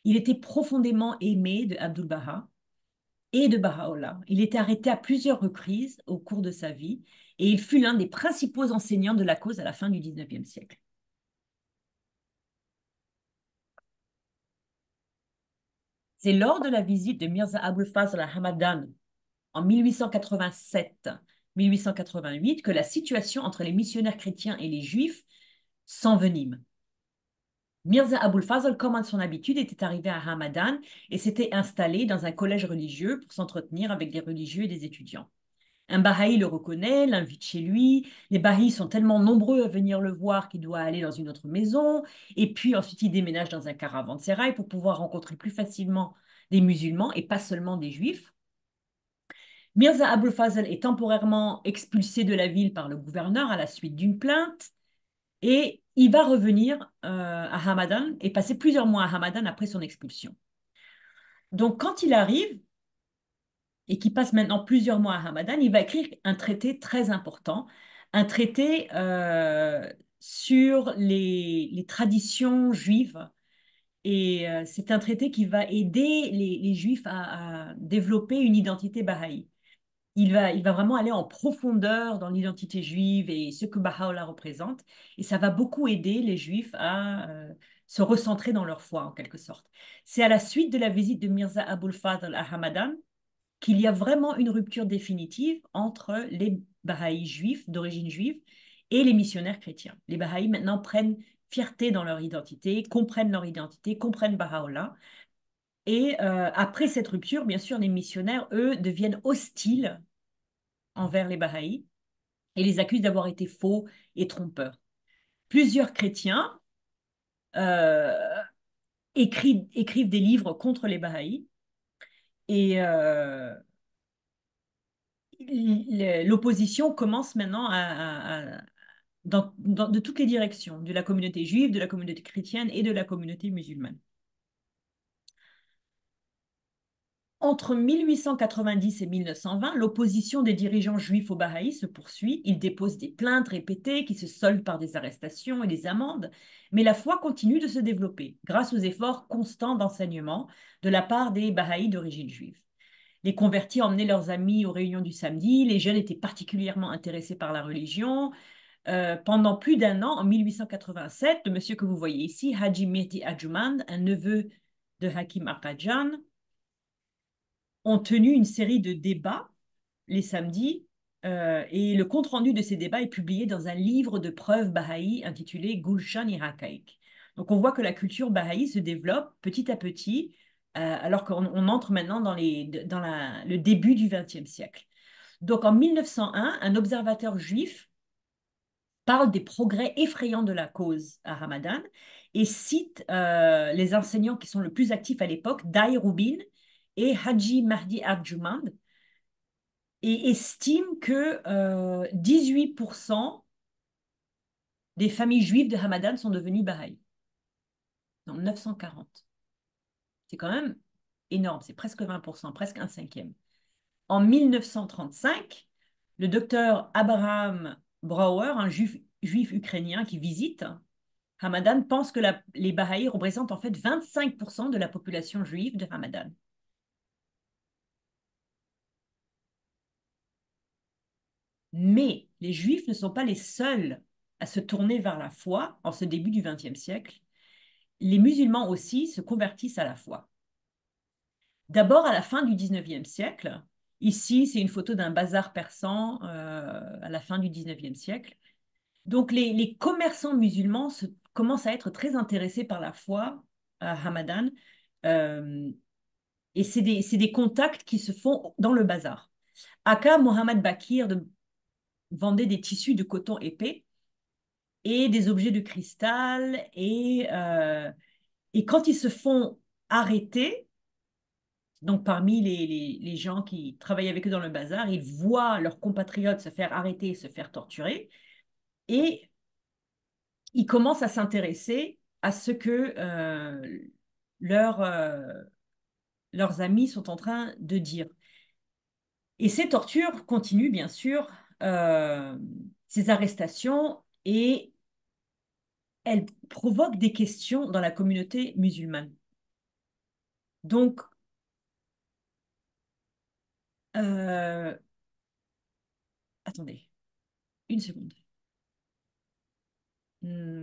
Speaker 2: Il était profondément aimé de Abdul Baha et de Baha'u'llah. Il était arrêté à plusieurs reprises au cours de sa vie et il fut l'un des principaux enseignants de la cause à la fin du XIXe siècle. C'est lors de la visite de Mirza Abul Fazl à Hamadan en 1887-1888 que la situation entre les missionnaires chrétiens et les juifs s'envenime. Mirza Abul Fazl, comme à son habitude, était arrivé à Hamadan et s'était installé dans un collège religieux pour s'entretenir avec des religieux et des étudiants. Un Baha'i le reconnaît, l'invite chez lui. Les Baha'is sont tellement nombreux à venir le voir qu'il doit aller dans une autre maison. Et puis ensuite, il déménage dans un caravansérail pour pouvoir rencontrer plus facilement des musulmans et pas seulement des juifs. Mirza Abul Fazl est temporairement expulsé de la ville par le gouverneur à la suite d'une plainte. Et il va revenir à Hamadan et passer plusieurs mois à Hamadan après son expulsion. Donc, quand il arrive et qu'il passe maintenant plusieurs mois à Hamadan, il va écrire un traité très important, un traité sur les traditions juives. Et c'est un traité qui va aider les Juifs à développer une identité bahaï. Il va vraiment aller en profondeur dans l'identité juive et ce que Baha'u'llah représente. Et ça va beaucoup aider les Juifs à se recentrer dans leur foi, en quelque sorte. C'est à la suite de la visite de Mirza Abul Fadl à Hamadan qu'il y a vraiment une rupture définitive entre les Bahaïs juifs, d'origine juive, et les missionnaires chrétiens. Les Bahaïs maintenant prennent fierté dans leur identité, comprennent leur identité, comprennent Baha'u'llah. Et après cette rupture, bien sûr, les missionnaires, eux, deviennent hostiles envers les Bahaïs et les accusent d'avoir été faux et trompeurs. Plusieurs chrétiens euh, écrivent des livres contre les Bahaïs et l'opposition commence maintenant de toutes les directions, de la communauté juive, de la communauté chrétienne et de la communauté musulmane. Entre 1890 et 1920, l'opposition des dirigeants juifs aux Bahaïs se poursuit. Ils déposent des plaintes répétées qui se soldent par des arrestations et des amendes, mais la foi continue de se développer grâce aux efforts constants d'enseignement de la part des Bahaïs d'origine juive. Les convertis emmenaient leurs amis aux réunions du samedi, les jeunes étaient particulièrement intéressés par la religion. Pendant plus d'un an, en 1887, le monsieur que vous voyez ici, Haji Mehdi Adjumand, un neveu de Hakim Akadjan, ont tenu une série de débats les samedis et le compte-rendu de ces débats est publié dans un livre de preuves bahaï intitulé Gulshan i Haqaiq. Donc on voit que la culture bahaï se développe petit à petit alors qu'on entre maintenant dans le début du XXe siècle. Donc en 1901, un observateur juif parle des progrès effrayants de la cause à Ramadan et cite les enseignants qui sont le plus actifs à l'époque, Dai Rubin et Haji Mahdi Arjumand, et estime que 18% des familles juives de Hamadan sont devenues Baha'i. En 940. C'est quand même énorme, c'est presque 20%, presque un cinquième. En 1935, le docteur Abraham Brauer, un juif ukrainien qui visite Hamadan, pense que les Bahaïs représentent en fait 25% de la population juive de Hamadan. Mais les Juifs ne sont pas les seuls à se tourner vers la foi en ce début du XXe siècle. Les musulmans aussi se convertissent à la foi. D'abord à la fin du XIXe siècle. Ici, c'est une photo d'un bazar persan à la fin du XIXe siècle. Donc les commerçants musulmans commencent à être très intéressés par la foi à Hamadan. Euh, et c'est des contacts qui se font dans le bazar. Aka Mohamed Bakir vendait des tissus de coton épais et des objets de cristal. Et quand ils se font arrêter, donc parmi les gens qui travaillent avec eux dans le bazar, ils voient leurs compatriotes se faire arrêter, se faire torturer, et ils commencent à s'intéresser à ce que leurs, euh, leurs amis sont en train de dire. Et ces tortures continuent, bien sûr, ces arrestations, et elles provoquent des questions dans la communauté musulmane. Donc, euh, attendez, une seconde.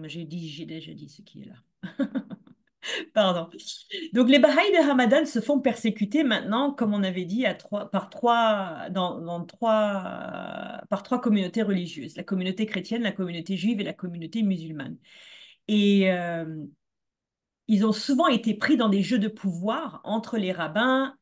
Speaker 2: J'ai déjà dit ce qui est là. Pardon. Donc, les Bahaïs de Hamadan se font persécuter maintenant, comme on avait dit, par trois communautés religieuses, la communauté chrétienne, la communauté juive et la communauté musulmane. Et ils ont souvent été pris dans des jeux de pouvoir entre les rabbins,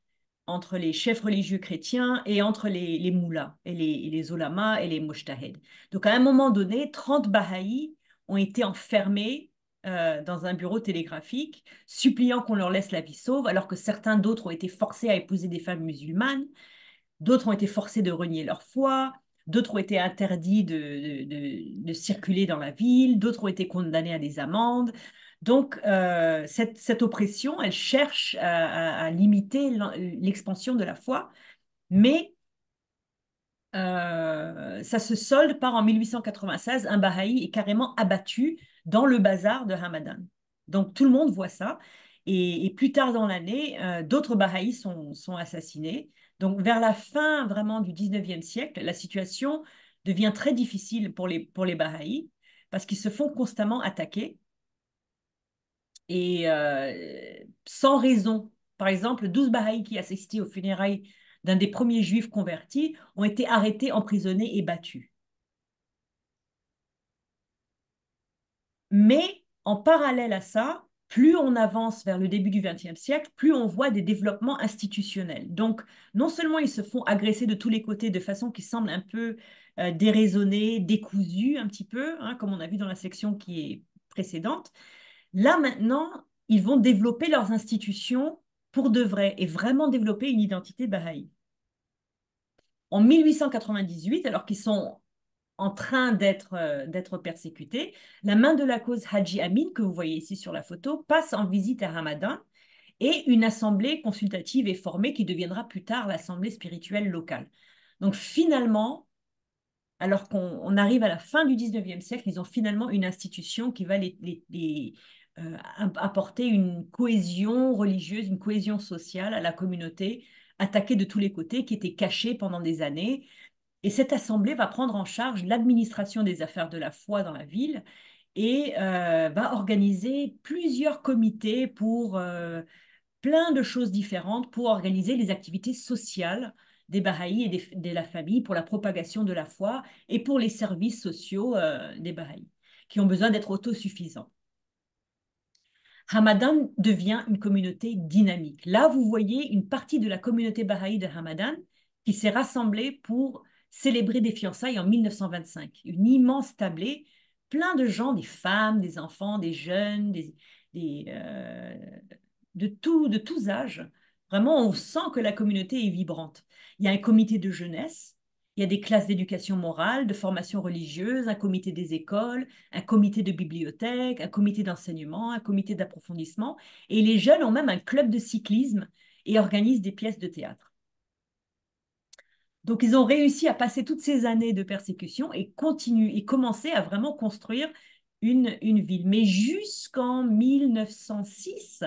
Speaker 2: entre les chefs religieux chrétiens et entre les moullas et les olamas et les mujtahids. Donc à un moment donné, 30 Bahaïs ont été enfermés dans un bureau télégraphique, suppliant qu'on leur laisse la vie sauve, alors que certains d'autres ont été forcés à épouser des femmes musulmanes, d'autres ont été forcés de renier leur foi, d'autres ont été interdits de circuler dans la ville, d'autres ont été condamnés à des amendes. Donc, cette oppression, elle cherche à limiter l'expansion de la foi, mais ça se solde par en 1896, un Bahaï est carrément abattu dans le bazar de Hamadan. Donc, tout le monde voit ça. Et plus tard dans l'année, d'autres Bahaïs sont assassinés. Donc, vers la fin vraiment du 19e siècle, la situation devient très difficile pour les Bahaïs parce qu'ils se font constamment attaquer et sans raison. Par exemple, 12 Bahaïs qui assistaient aux funérailles d'un des premiers juifs convertis ont été arrêtés, emprisonnés et battus. Mais en parallèle à ça, plus on avance vers le début du XXe siècle, plus on voit des développements institutionnels. Donc, non seulement ils se font agresser de tous les côtés de façon qui semble un peu déraisonnée, décousue un petit peu, hein, comme on a vu dans la section qui est précédente, là maintenant, ils vont développer leurs institutions pour de vrai et vraiment développer une identité bahaï. En 1898, alors qu'ils sont en train d'être persécutés, la main de la cause Haji Amin, que vous voyez ici sur la photo, passe en visite à Hamadan et une assemblée consultative est formée qui deviendra plus tard l'assemblée spirituelle locale. Donc finalement, alors qu'on arrive à la fin du 19e siècle, ils ont finalement une institution qui va apporter une cohésion religieuse, une cohésion sociale à la communauté attaquée de tous les côtés, qui était cachée pendant des années. Et cette assemblée va prendre en charge l'administration des affaires de la foi dans la ville et va organiser plusieurs comités pour plein de choses différentes pour organiser les activités sociales des Bahaïs et de la famille pour la propagation de la foi et pour les services sociaux des Bahaïs qui ont besoin d'être autosuffisants. Hamadan devient une communauté dynamique. Là, vous voyez une partie de la communauté Bahaï de Hamadan qui s'est rassemblée pour célébrer des fiançailles en 1925. Une immense tablée, plein de gens, des femmes, des enfants, des jeunes, des, de tous âges. Vraiment, on sent que la communauté est vibrante. Il y a un comité de jeunesse, il y a des classes d'éducation morale, de formation religieuse, un comité des écoles, un comité de bibliothèque, un comité d'enseignement, un comité d'approfondissement. Et les jeunes ont même un club de cyclisme et organisent des pièces de théâtre. Donc, ils ont réussi à passer toutes ces années de persécution et continuer et commencer à vraiment construire une ville. Mais jusqu'en 1906,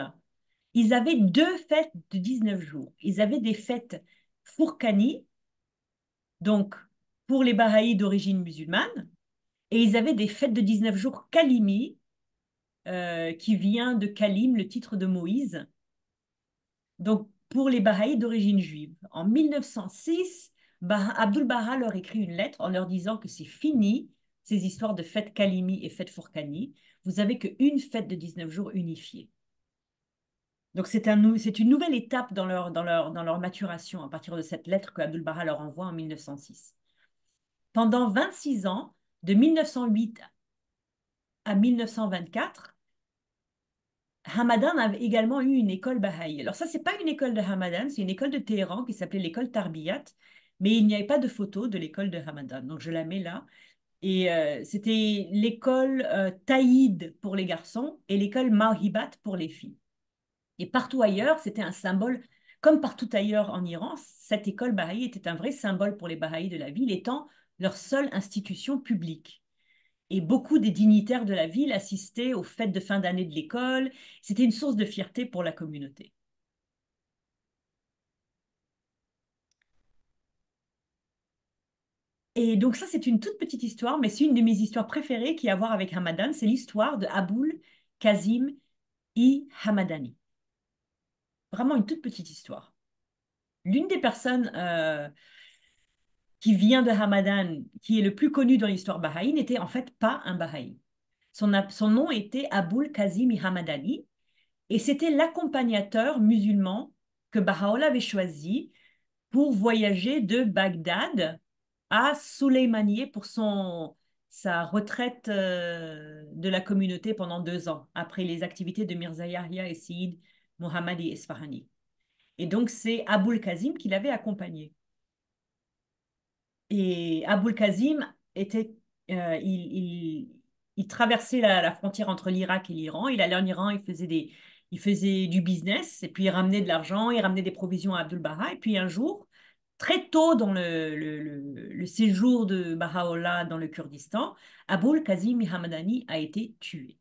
Speaker 2: ils avaient deux fêtes de 19 jours. Ils avaient des fêtes Fourkani, donc pour les Bahaïs d'origine musulmane, et ils avaient des fêtes de 19 jours Kalimi, qui vient de Kalim, le titre de Moïse, donc pour les Bahaïs d'origine juive. En 1906, Abdul Baha leur écrit une lettre en leur disant que c'est fini, ces histoires de fêtes Kalimi et fêtes Fourkani. Vous avez qu'une fête de 19 jours unifiée. Donc, c'est une nouvelle étape dans leur maturation à partir de cette lettre que Abdul Baha leur envoie en 1906. Pendant 26 ans, de 1908 à 1924, Hamadan a également eu une école Baha'i. Alors ça, c'est pas une école de Hamadan, c'est une école de Téhéran qui s'appelait l'école Tarbiyat, mais il n'y avait pas de photo de l'école de Hamadan. Donc je la mets là. Et c'était l'école Taïd pour les garçons et l'école Mawhibat pour les filles. Et partout ailleurs, c'était un symbole, comme partout ailleurs en Iran, cette école Baha'i était un vrai symbole pour les Bahaïs de la ville, étant leur seule institution publique. Et beaucoup des dignitaires de la ville assistaient aux fêtes de fin d'année de l'école. C'était une source de fierté pour la communauté. Et donc ça, c'est une toute petite histoire, mais c'est une de mes histoires préférées qui a à voir avec Hamadan. C'est l'histoire de Aboul Kazim I Hamadani. Vraiment une toute petite histoire. L'une des personnes qui vient de Hamadan, qui est le plus connu dans l'histoire bahaï, n'était en fait pas un bahaï. Son nom était Aboul Kazim Hamadani et c'était l'accompagnateur musulman que Baha'u'llah avait choisi pour voyager de Bagdad à Suleymaniye pour sa retraite de la communauté pendant 2 ans, après les activités de Mirza Yahya et Sayyid Mohammadi Esfahani. Et donc, c'est Aboul Kazim qui l'avait accompagné. Et Aboul Kazim était, il traversait la frontière entre l'Irak et l'Iran. Il allait en Iran, il faisait du business, et puis il ramenait de l'argent, il ramenait des provisions à Abdul Baha. Et puis un jour, très tôt dans le séjour de Baha'u'llah dans le Kurdistan, Aboul Kazim Hamadani a été tué.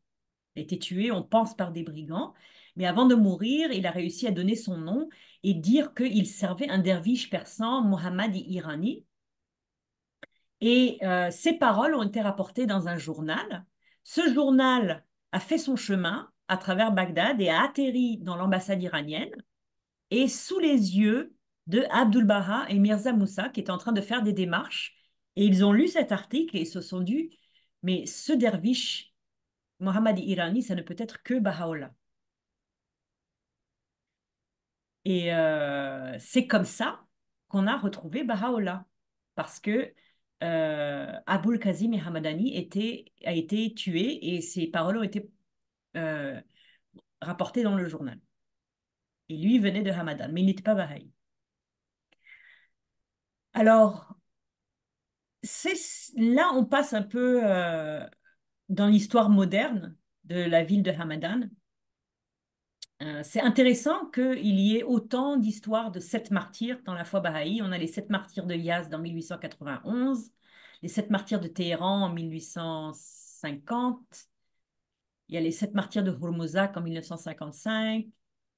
Speaker 2: Il a été tué, on pense, par des brigands. Mais avant de mourir, il a réussi à donner son nom et dire qu'il servait un derviche persan, Mohammad Irani, et ces paroles ont été rapportées dans un journal. Ce journal a fait son chemin à travers Bagdad et a atterri dans l'ambassade iranienne et sous les yeux de Abdul Baha et Mirza Moussa qui étaient en train de faire des démarches. Et ils ont lu cet article et ils se sont dit, mais ce derviche Mohammad Irani, ça ne peut être que Baha'u'llah. Et c'est comme ça qu'on a retrouvé Baha'u'llah. Parce que Aboul Kazim et Hamadani a été tué et ses paroles ont été euh, rapportées dans le journal. Et lui venait de Hamadan, mais il n'était pas Baha'i. Alors, là, on passe un peu dans l'histoire moderne de la ville de Hamadan. C'est intéressant qu'il y ait autant d'histoires de sept martyrs dans la foi bahaï. On a les sept martyrs de Yazd en 1891, les sept martyrs de Téhéran en 1850, il y a les sept martyrs de Hormozak en 1955,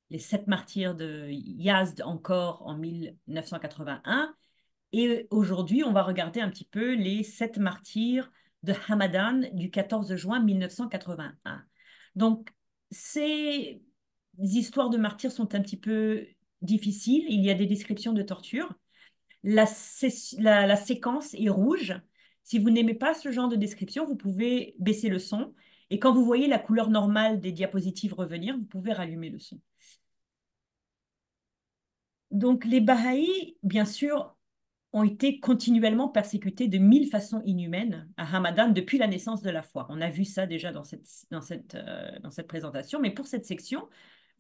Speaker 2: les sept martyrs de Yazd encore en 1981. Et aujourd'hui, on va regarder un petit peu les sept martyrs de Hamadan du 14 juin 1981. Donc, ces histoires de martyrs sont un petit peu difficiles. Il y a des descriptions de torture. La séquence est rouge. Si vous n'aimez pas ce genre de description, vous pouvez baisser le son. Et quand vous voyez la couleur normale des diapositives revenir, vous pouvez rallumer le son. Donc, les Bahaïs, bien sûr, ont été continuellement persécutés de mille façons inhumaines à Hamadan depuis la naissance de la foi. On a vu ça déjà dans cette présentation, mais pour cette section,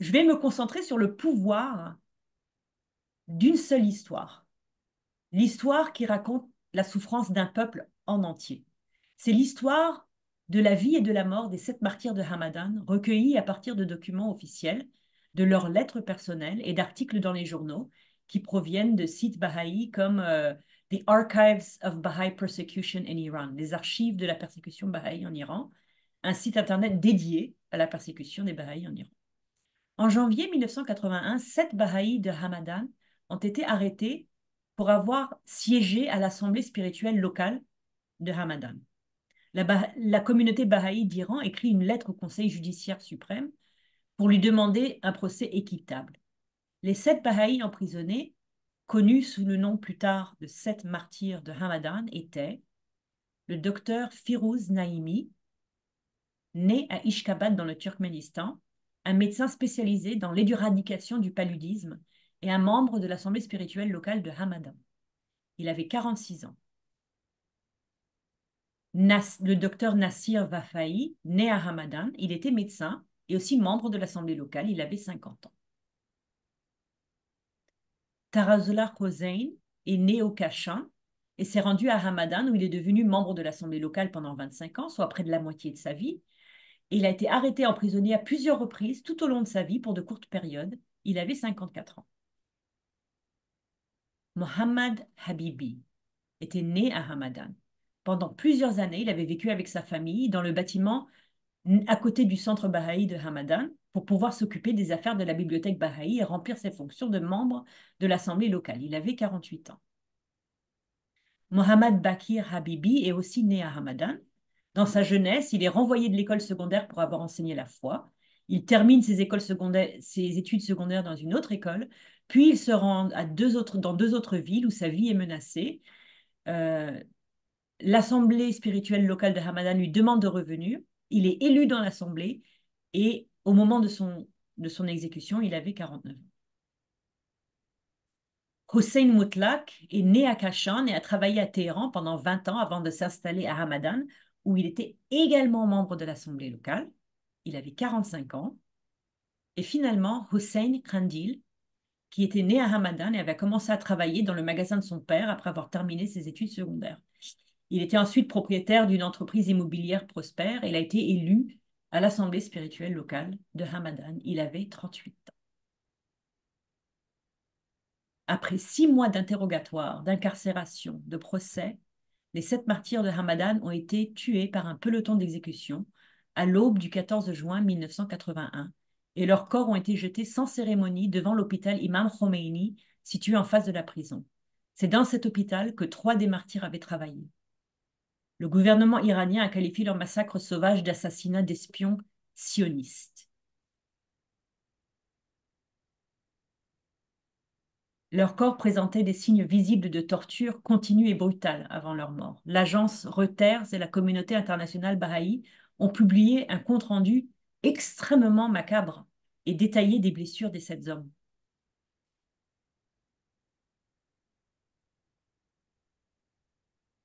Speaker 2: je vais me concentrer sur le pouvoir d'une seule histoire, l'histoire qui raconte la souffrance d'un peuple en entier. C'est l'histoire de la vie et de la mort des sept martyrs de Hamadan, recueillis à partir de documents officiels, de leurs lettres personnelles et d'articles dans les journaux qui proviennent de sites bahaïs comme The Archives of Baha'i Persecution in Iran, les archives de la persécution bahaï en Iran, un site internet dédié à la persécution des bahaïs en Iran. En janvier 1981, sept bahaïs de Hamadan ont été arrêtés pour avoir siégé à l'assemblée spirituelle locale de Hamadan. La communauté bahaï d'Iran écrit une lettre au Conseil judiciaire suprême pour lui demander un procès équitable. Les sept bahaïs emprisonnés, connus sous le nom plus tard de sept martyrs de Hamadan, étaient le docteur Firouz Naimi, né à Ishkabad dans le Turkménistan, un médecin spécialisé dans l'éradication du paludisme et un membre de l'assemblée spirituelle locale de Hamadan. Il avait 46 ans. Le docteur Nassir Vafaï, né à Hamadan, il était médecin et aussi membre de l'assemblée locale, il avait 50 ans. Tarazullah Hossein est né au Kashan et s'est rendu à Hamadan où il est devenu membre de l'assemblée locale pendant 25 ans, soit près de la moitié de sa vie. Et il a été arrêté et emprisonné à plusieurs reprises tout au long de sa vie pour de courtes périodes. Il avait 54 ans. Mohammad Habibi était né à Hamadan. Pendant plusieurs années, il avait vécu avec sa famille dans le bâtiment à côté du centre Baha'i de Hamadan pour pouvoir s'occuper des affaires de la bibliothèque Baha'i et remplir ses fonctions de membre de l'assemblée locale. Il avait 48 ans. Mohammad Bakir Habibi est aussi né à Hamadan. Dans sa jeunesse, il est renvoyé de l'école secondaire pour avoir enseigné la foi. Il termine ses études secondaires dans une autre école, puis il se rend dans deux autres villes où sa vie est menacée. Euh, L'assemblée spirituelle locale de Hamadan lui demande de revenir. Il est élu dans l'assemblée et au moment de son exécution, il avait 49 ans. Hossein Moutlak est né à Kashan et a travaillé à Téhéran pendant 20 ans avant de s'installer à Hamadan, où il était également membre de l'assemblée locale. Il avait 45 ans. Et finalement, Hossein Khandil, qui était né à Hamadan et avait commencé à travailler dans le magasin de son père après avoir terminé ses études secondaires. Il était ensuite propriétaire d'une entreprise immobilière prospère et il a été élu à l'assemblée spirituelle locale de Hamadan. Il avait 38 ans. Après 6 mois d'interrogatoire, d'incarcération, de procès, les sept martyrs de Hamadan ont été tués par un peloton d'exécution à l'aube du 14 juin 1981 et leurs corps ont été jetés sans cérémonie devant l'hôpital Imam Khomeini situé en face de la prison. C'est dans cet hôpital que 3 des martyrs avaient travaillé. Le gouvernement iranien a qualifié leur massacre sauvage d'assassinat d'espions sionistes. Leurs corps présentaient des signes visibles de torture continue et brutale avant leur mort. L'agence Reuters et la communauté internationale Baha'i ont publié un compte-rendu extrêmement macabre et détaillé des blessures des 7 hommes.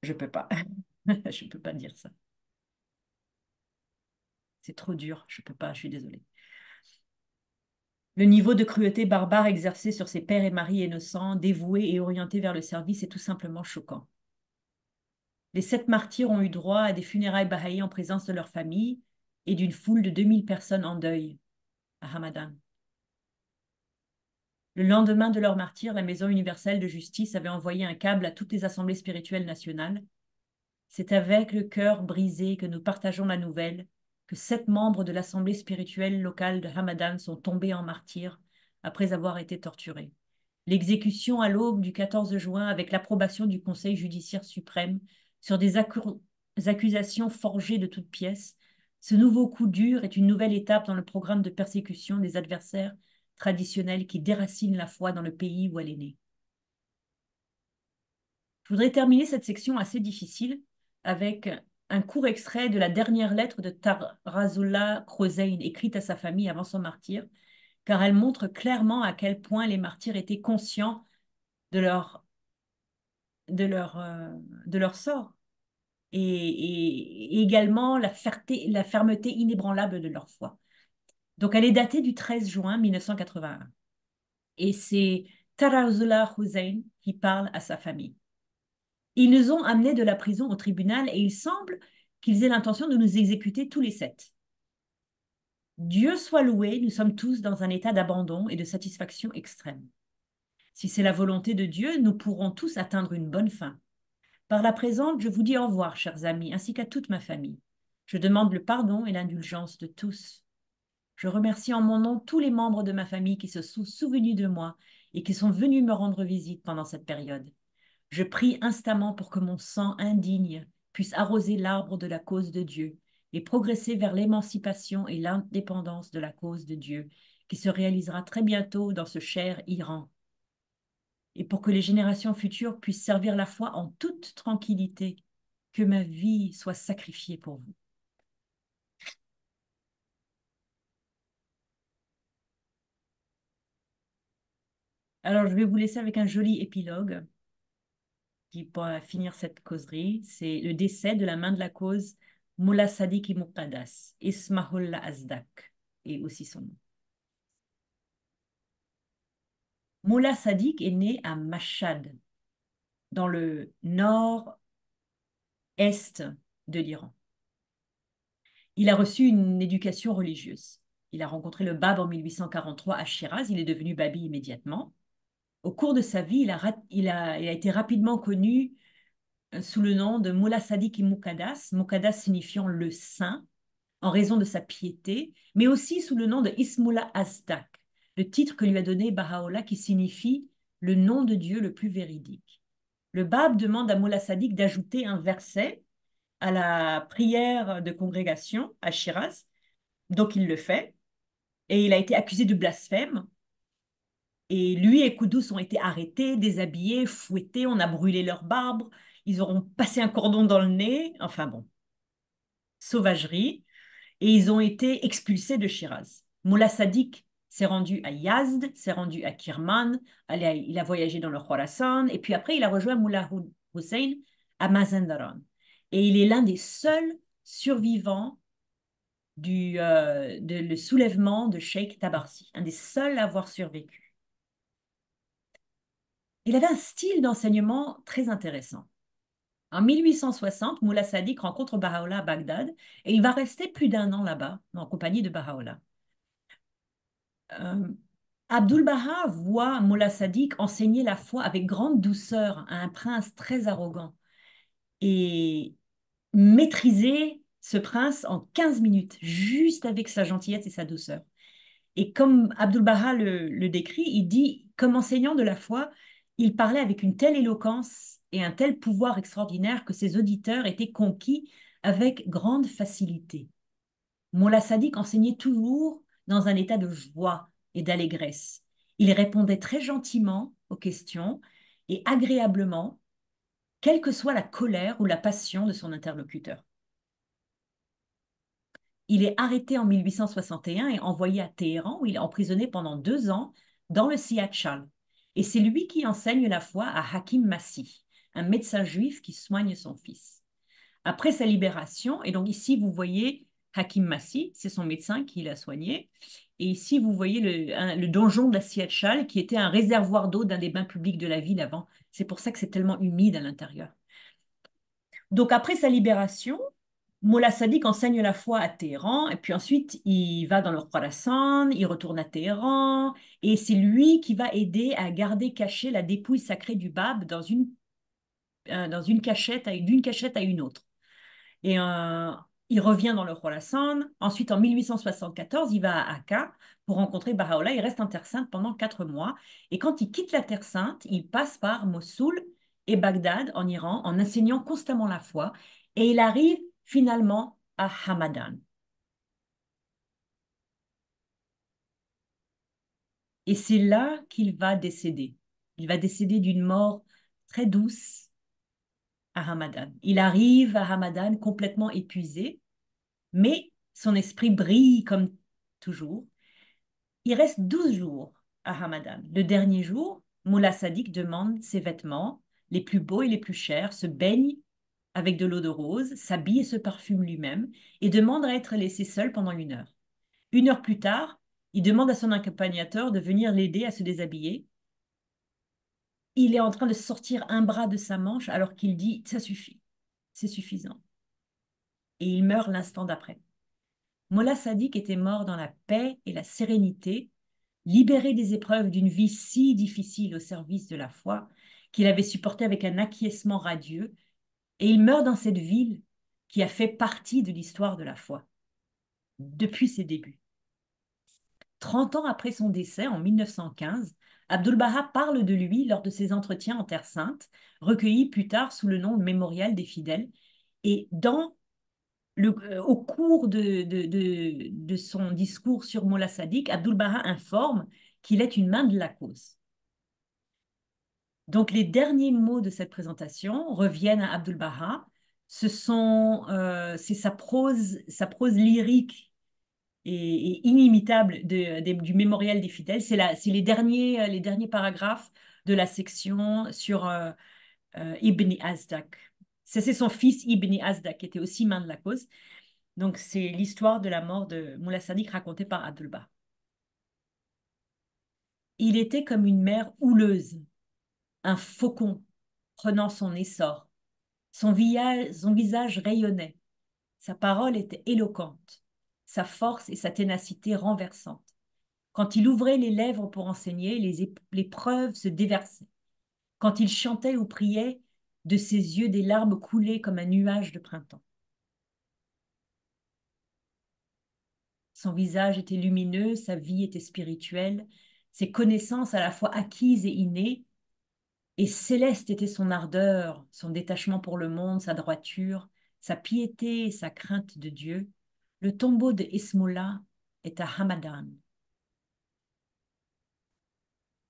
Speaker 2: Je peux pas. Je peux pas dire ça. C'est trop dur. Je peux pas. Je suis désolée. Le niveau de cruauté barbare exercé sur ces pères et maris innocents, dévoués et orientés vers le service est tout simplement choquant. Les 7 martyrs ont eu droit à des funérailles bahaïs en présence de leur famille et d'une foule de 2000 personnes en deuil à Hamadan. Le lendemain de leur martyre, la Maison universelle de justice avait envoyé un câble à toutes les assemblées spirituelles nationales. C'est avec le cœur brisé que nous partageons la nouvelle que 7 membres de l'assemblée spirituelle locale de Hamadan sont tombés en martyrs après avoir été torturés. L'exécution à l'aube du 14 juin, avec l'approbation du Conseil judiciaire suprême, sur des accusations forgées de toutes pièces, ce nouveau coup dur est une nouvelle étape dans le programme de persécution des adversaires traditionnels qui déracinent la foi dans le pays où elle est née. Je voudrais terminer cette section assez difficile avec un court extrait de la dernière lettre de Tarazullah Khozaïn écrite à sa famille avant son martyre, car elle montre clairement à quel point les martyrs étaient conscients de leur, de leur, euh, de leur sort et également la fermeté inébranlable de leur foi. Donc elle est datée du 13 juin 1981 et c'est Tarazullah Khozaïn qui parle à sa famille. Ils nous ont amenés de la prison au tribunal et il semble qu'ils aient l'intention de nous exécuter tous les 7. Dieu soit loué, nous sommes tous dans un état d'abandon et de satisfaction extrême. Si c'est la volonté de Dieu, nous pourrons tous atteindre une bonne fin. Par la présente, je vous dis au revoir, chers amis, ainsi qu'à toute ma famille. Je demande le pardon et l'indulgence de tous. Je remercie en mon nom tous les membres de ma famille qui se sont souvenus de moi et qui sont venus me rendre visite pendant cette période. Je prie instamment pour que mon sang indigne puisse arroser l'arbre de la cause de Dieu et progresser vers l'émancipation et l'indépendance de la cause de Dieu, qui se réalisera très bientôt dans ce cher Iran. Et pour que les générations futures puissent servir la foi en toute tranquillité, que ma vie soit sacrifiée pour vous. Alors, je vais vous laisser avec un joli épilogue qui pourra finir cette causerie. C'est le décès de la main de la cause Mullah Sadiq Muqaddas, Ismahullah Azdak, et aussi son nom. Mullah Sadiq est né à Mashhad, dans le nord-est de l'Iran. Il a reçu une éducation religieuse. Il a rencontré le Bab en 1843 à Shiraz. Il est devenu babi immédiatement. Au cours de sa vie, il a été rapidement connu sous le nom de Mullah Sadiq Muqaddas, Muqaddas signifiant le saint, en raison de sa piété, mais aussi sous le nom de Ismullah Azdak, le titre que lui a donné Baha'u'llah qui signifie le nom de Dieu le plus véridique. Le Bab demande à Mullah Sadiq d'ajouter un verset à la prière de congrégation à Shiraz, donc il le fait, et il a été accusé de blasphème. Et lui et Koudous ont été arrêtés, déshabillés, fouettés, on a brûlé leurs barbes, ils auront passé un cordon dans le nez, enfin bon, sauvagerie, et ils ont été expulsés de Shiraz. Mullah Sadiq s'est rendu à Yazd, s'est rendu à Kirman, il a voyagé dans le Khorasan, et puis après il a rejoint Mullah Hussein à Mazandaran. Et il est l'un des seuls survivants le soulèvement de Sheikh Tabarsi, un des seuls à avoir survécu. Il avait un style d'enseignement très intéressant. En 1860, Mullah Sadiq rencontre Baha'u'llah à Bagdad et il va rester plus d'1 an là-bas, en compagnie de Baha'u'llah. Euh, Abdul Baha voit Mullah Sadiq enseigner la foi avec grande douceur à un prince très arrogant et maîtriser ce prince en 15 minutes, juste avec sa gentillesse et sa douceur. Et comme Abdul Baha le décrit, il dit, comme enseignant de la foi, il parlait avec une telle éloquence et un tel pouvoir extraordinaire que ses auditeurs étaient conquis avec grande facilité. Mullah Sadiq enseignait toujours dans un état de joie et d'allégresse. Il répondait très gentiment aux questions et agréablement, quelle que soit la colère ou la passion de son interlocuteur. Il est arrêté en 1861 et envoyé à Téhéran, où il est emprisonné pendant 2 ans dans le Siachal. Et c'est lui qui enseigne la foi à Hakim Masih, un médecin juif qui soigne son fils. Après sa libération, et donc ici vous voyez Hakim Masih, c'est son médecin qui l'a soigné. Et ici vous voyez le donjon de la Siachal, qui était un réservoir d'eau d'un des bains publics de la ville avant. C'est pour ça que c'est tellement humide à l'intérieur. Donc après sa libération, Molla Sadiq enseigne la foi à Téhéran, et puis ensuite il va dans le Khorasan, il retourne à Téhéran, et c'est lui qui va aider à garder cachée la dépouille sacrée du Bab dans une cachette, d'une cachette à une autre. Et il revient dans le Khorasan. Ensuite, en 1874, il va à Akka pour rencontrer Baha'u'llah. Il reste en Terre Sainte pendant 4 mois. Et quand il quitte la Terre Sainte, il passe par Mossoul et Bagdad en Iran en enseignant constamment la foi. Et il arrive finalement à Hamadan. Et c'est là qu'il va décéder. Il va décéder d'une mort très douce à Hamadan. Il arrive à Hamadan complètement épuisé, mais son esprit brille comme toujours. Il reste 12 jours à Hamadan. Le dernier jour, Moula Sadiq demande ses vêtements, les plus beaux et les plus chers, se baigne avec de l'eau de rose, s'habille et se parfume lui-même, et demande à être laissé seul pendant 1 heure. 1 heure plus tard, il demande à son accompagnateur de venir l'aider à se déshabiller. Il est en train de sortir un bras de sa manche alors qu'il dit « ça suffit, c'est suffisant ». Et il meurt l'instant d'après. Molla Sadiq était mort dans la paix et la sérénité, libéré des épreuves d'une vie si difficile au service de la foi, qu'il avait supporté avec un acquiescement radieux, et il meurt dans cette ville qui a fait partie de l'histoire de la foi, depuis ses débuts. 30 ans après son décès, en 1915, Abdu'l-Baha parle de lui lors de ses entretiens en Terre Sainte, recueillis plus tard sous le nom de Mémorial des fidèles, et au cours de son discours sur Molla Sadiq, Abdu'l-Baha informe qu'il est une main de la cause. Donc les derniers mots de cette présentation reviennent à Abdu'l-Baha. C'est sa prose lyrique et inimitable du mémorial des fidèles. C'est les derniers paragraphes de la section sur Ibn Azdak. C'est son fils Ibn Azdak qui était aussi main de la cause. Donc, c'est l'histoire de la mort de Moula Sadiq racontée par Abdul-Baha. Il était comme une mer houleuse, un faucon prenant son essor. Son visage rayonnait, sa parole était éloquente, sa force et sa ténacité renversantes. Quand il ouvrait les lèvres pour enseigner, les preuves se déversaient. Quand il chantait ou priait, de ses yeux des larmes coulaient comme un nuage de printemps. Son visage était lumineux, sa vie était spirituelle, ses connaissances à la fois acquises et innées, et céleste était son ardeur, son détachement pour le monde, sa droiture, sa piété et sa crainte de Dieu. Le tombeau de Ismoula est à Hamadan.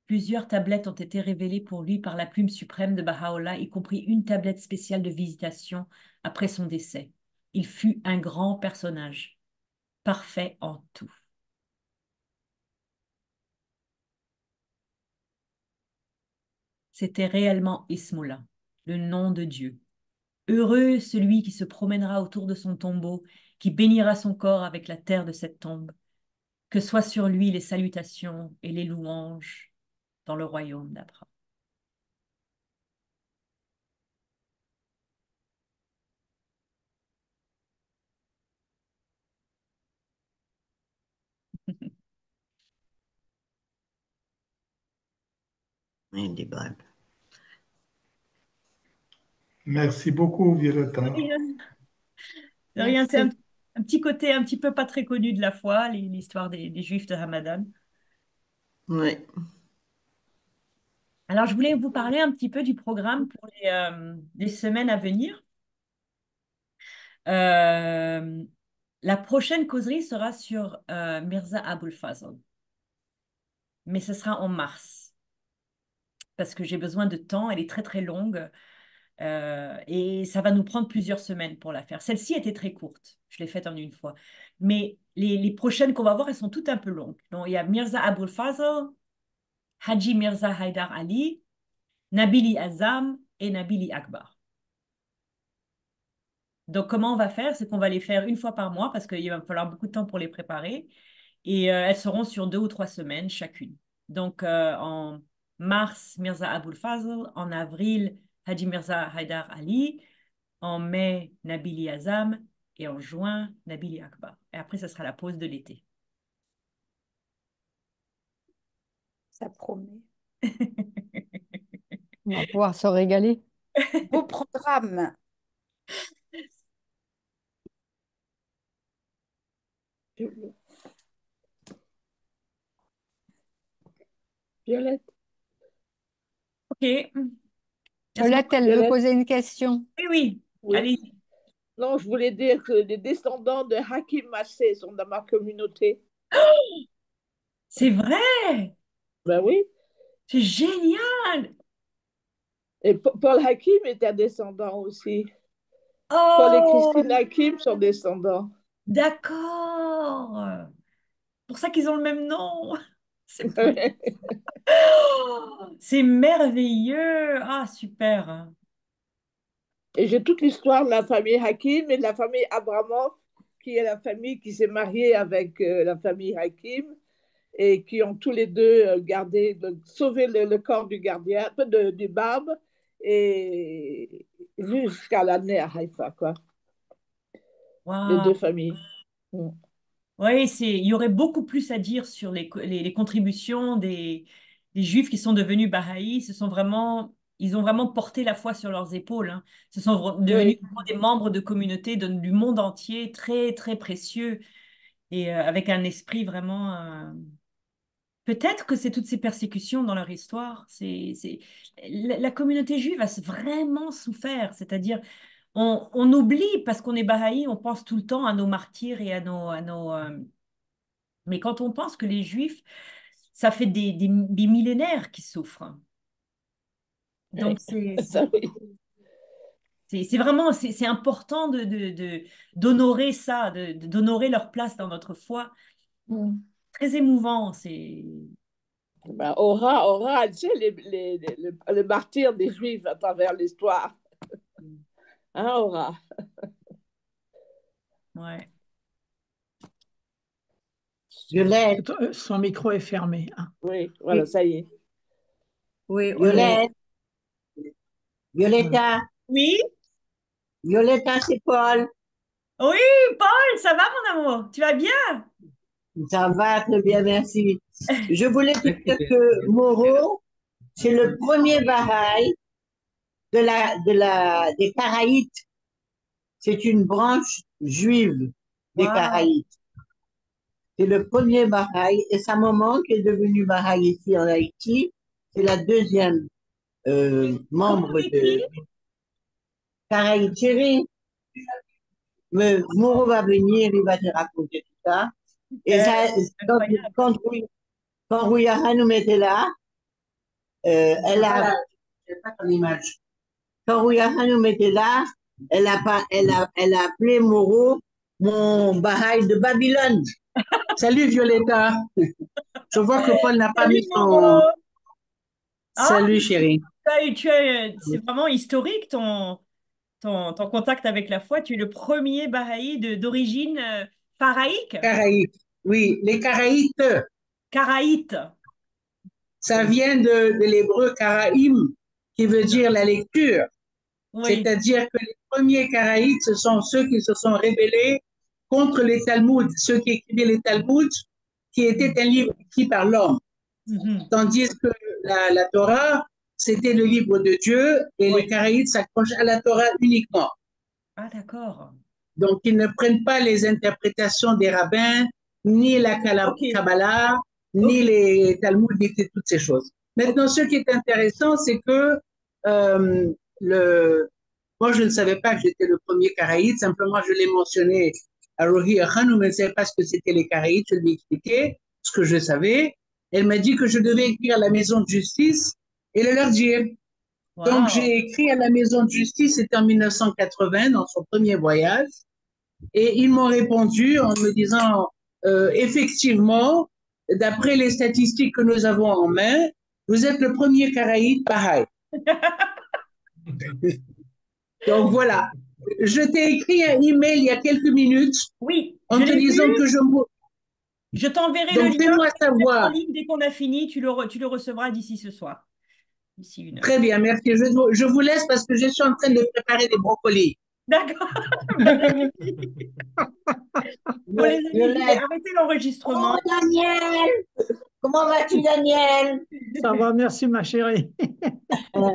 Speaker 2: Plusieurs tablettes ont été révélées pour lui par la plume suprême de Baha'u'llah, y compris une tablette spéciale de visitation après son décès. Il fut un grand personnage, parfait en tout. C'était réellement Ismoula, le nom de Dieu. Heureux celui qui se promènera autour de son tombeau, qui bénira son corps avec la terre de cette tombe. Que soient sur lui les salutations et les louanges dans le royaume d'Abraham.
Speaker 3: Indéniable.
Speaker 1: Merci beaucoup, Violetta.
Speaker 2: De rien, c'est
Speaker 3: Merci.
Speaker 2: un petit côté un petit peu pas très connu de la foi, l'histoire des Juifs de Hamadan.
Speaker 3: Oui.
Speaker 2: Alors, je voulais vous parler un petit peu du programme pour les semaines à venir. Euh, la prochaine causerie sera sur Mirza Abul Fazl, mais ce sera en mars, parce que j'ai besoin de temps, elle est très très longue. Et ça va nous prendre plusieurs semaines pour la faire. Celle-ci était très courte. Je l'ai faite en une fois. Mais les prochaines qu'on va voir, elles sont toutes un peu longues. Donc, il y a Mirza Abul Fazl, Haji Mirza Haidar Ali, Nabili Azam et Nabili Akbar. Donc, comment on va faire? C'est qu'on va les faire une fois par mois parce qu'il va me falloir beaucoup de temps pour les préparer. Et elles seront sur 2 ou 3 semaines chacune. Donc, en mars, Mirza Abul Fazl. En avril, Haji Mirza Haidar Ali. En mai, Nabili Azam. Et en juin, Nabili Akbar. Et après, ça sera la pause de l'été.
Speaker 4: Ça promet. On va pouvoir se régaler.
Speaker 5: Beau programme.
Speaker 6: Violette.
Speaker 2: OK. Est-ce
Speaker 4: Violette, elle veut
Speaker 6: Violette.
Speaker 4: poser une question.
Speaker 2: Oui, oui.
Speaker 6: Oui.
Speaker 2: Allez.
Speaker 6: Non, je voulais dire que les descendants de Hakim Massé sont dans ma communauté.
Speaker 2: C'est vrai.
Speaker 6: Ben oui.
Speaker 2: C'est génial.
Speaker 6: Et Paul Hakim est un descendant aussi. Paul et
Speaker 2: Oh,
Speaker 6: Christine Hakim sont descendants.
Speaker 2: d'accord. Pour ça qu'ils ont le même nom. C'est pas- Oh, c'est merveilleux. Ah, super.
Speaker 6: Et j'ai toute l'histoire de la famille Hakim et de la famille Abramov, qui est la famille qui s'est mariée avec la famille Hakim et qui ont tous les deux sauvé le corps du gardien, du barbe, et jusqu'à l'année à Haïfa, quoi. Les deux
Speaker 2: Waouh.
Speaker 6: familles. Mm.
Speaker 2: Oui, il y aurait beaucoup plus à dire sur les contributions des Juifs qui sont devenus Bahaïs. Ils ont vraiment porté la foi sur leurs épaules, hein. Ce sont devenus
Speaker 6: Oui.
Speaker 2: vraiment des membres de communautés du monde entier, très, très précieux et avec un esprit vraiment. Peut-être que c'est toutes ces persécutions dans leur histoire. La communauté juive a vraiment souffert. C'est-à-dire, on oublie, parce qu'on est Bahaï, on pense tout le temps à nos martyrs et mais quand on pense que les Juifs, ça fait des millénaires qu'ils souffrent. Donc,
Speaker 6: Ça, oui.
Speaker 2: c'est vraiment, c'est important d'honorer ça, d'honorer leur place dans notre foi.
Speaker 6: Mm.
Speaker 2: Très émouvant.
Speaker 6: Ben, tu sais, le martyr des Juifs à travers l'histoire. Hein, Aura?
Speaker 2: Ouais.
Speaker 7: Violette,
Speaker 1: Son micro est fermé, hein.
Speaker 6: Oui, voilà, ça y est.
Speaker 5: Oui,
Speaker 7: Violette, Violetta,
Speaker 2: Oui,
Speaker 7: Violetta, c'est Paul.
Speaker 2: oui, Paul, ça va mon amour? Tu vas bien?
Speaker 7: Ça va très bien, merci. Je voulais te dire que Moro, c'est le premier Bahaï des Karaïtes. C'est une branche juive des
Speaker 2: Waouh.
Speaker 7: Karaïtes. C'est le premier Bahaï et sa maman qui est devenue Bahaï ici en Haïti, c'est la deuxième
Speaker 2: Comment on
Speaker 7: membre
Speaker 2: écrit?
Speaker 7: de Karaïte. Chérie, mais Moro va venir, il va te raconter tout ça. Et ça, quand,
Speaker 2: Incroyable.
Speaker 7: quand, quand Rouyaha nous mettait là, elle a, j'ai pas ton image. Quand Rouyaha nous mettait là, elle a appelé Moro mon Bahaï de Babylone. Salut Violetta. Je vois que Paul n'a pas
Speaker 2: Salut
Speaker 7: mis son.
Speaker 2: Momo. Ah,
Speaker 7: Salut chérie.
Speaker 2: c'est vraiment historique ton contact avec la foi. Tu es le premier Bahaï d'origine pharaïque,
Speaker 7: Caraïbes. Oui, les Caraïtes,
Speaker 2: karaïte.
Speaker 7: ça vient de l'hébreu Karaïm, qui veut dire la lecture.
Speaker 2: Oui.
Speaker 7: C'est-à-dire que les premiers Karaïtes, ce sont ceux qui se sont rebellés contre les Talmuds, ceux qui écrivaient les Talmuds, qui était un livre écrit par l'homme.
Speaker 2: Mhm.
Speaker 7: Tandis que la Torah, c'était le livre de Dieu et
Speaker 2: Oui.
Speaker 7: les Karaïtes s'accrochent à la Torah uniquement.
Speaker 2: Ah, d'accord.
Speaker 7: Donc, ils ne prennent pas les interprétations des rabbins, ni la
Speaker 2: Ok,
Speaker 7: Kabbalah, ni
Speaker 2: ok,
Speaker 7: les Talmuds, ni toutes ces choses.
Speaker 2: ok.
Speaker 7: Maintenant, ce qui est intéressant, c'est que euh, le, moi, je ne savais pas que j'étais le premier Karaïte, simplement je l'ai mentionné à Rohi Khanou, mais je ne savais pas ce que c'était les Karaïtes, je lui ai expliqué ce que je savais. Elle m'a dit que je devais écrire à la maison de justice et le leur dire.
Speaker 2: Wow.
Speaker 8: Donc, j'ai écrit à la maison de justice, c'était en 1980, dans son premier voyage. Et ils m'ont répondu en me disant, effectivement, d'après les statistiques que nous avons en main, vous êtes le premier Caraïbe Baha'i. Donc voilà, je t'ai écrit un email il y a quelques minutes
Speaker 2: Oui,
Speaker 8: en
Speaker 2: je
Speaker 8: te
Speaker 2: l'ai
Speaker 8: disant
Speaker 2: vu.
Speaker 8: que
Speaker 2: Je t'enverrai le
Speaker 8: Donc
Speaker 2: lien
Speaker 8: fais-moi
Speaker 2: en
Speaker 8: savoir.
Speaker 2: ligne dès qu'on a fini. Tu le recevras d'ici ce soir, d'ici 1 heure.
Speaker 8: Très bien, merci. Je vous laisse parce que je suis en train de préparer des brocolis.
Speaker 2: D'accord. Bon, les amis, je vais
Speaker 7: Violette.
Speaker 2: arrêter l'enregistrement.
Speaker 7: Oh, Daniel! Comment vas-tu, Daniel?
Speaker 1: Ça va, merci ma chérie.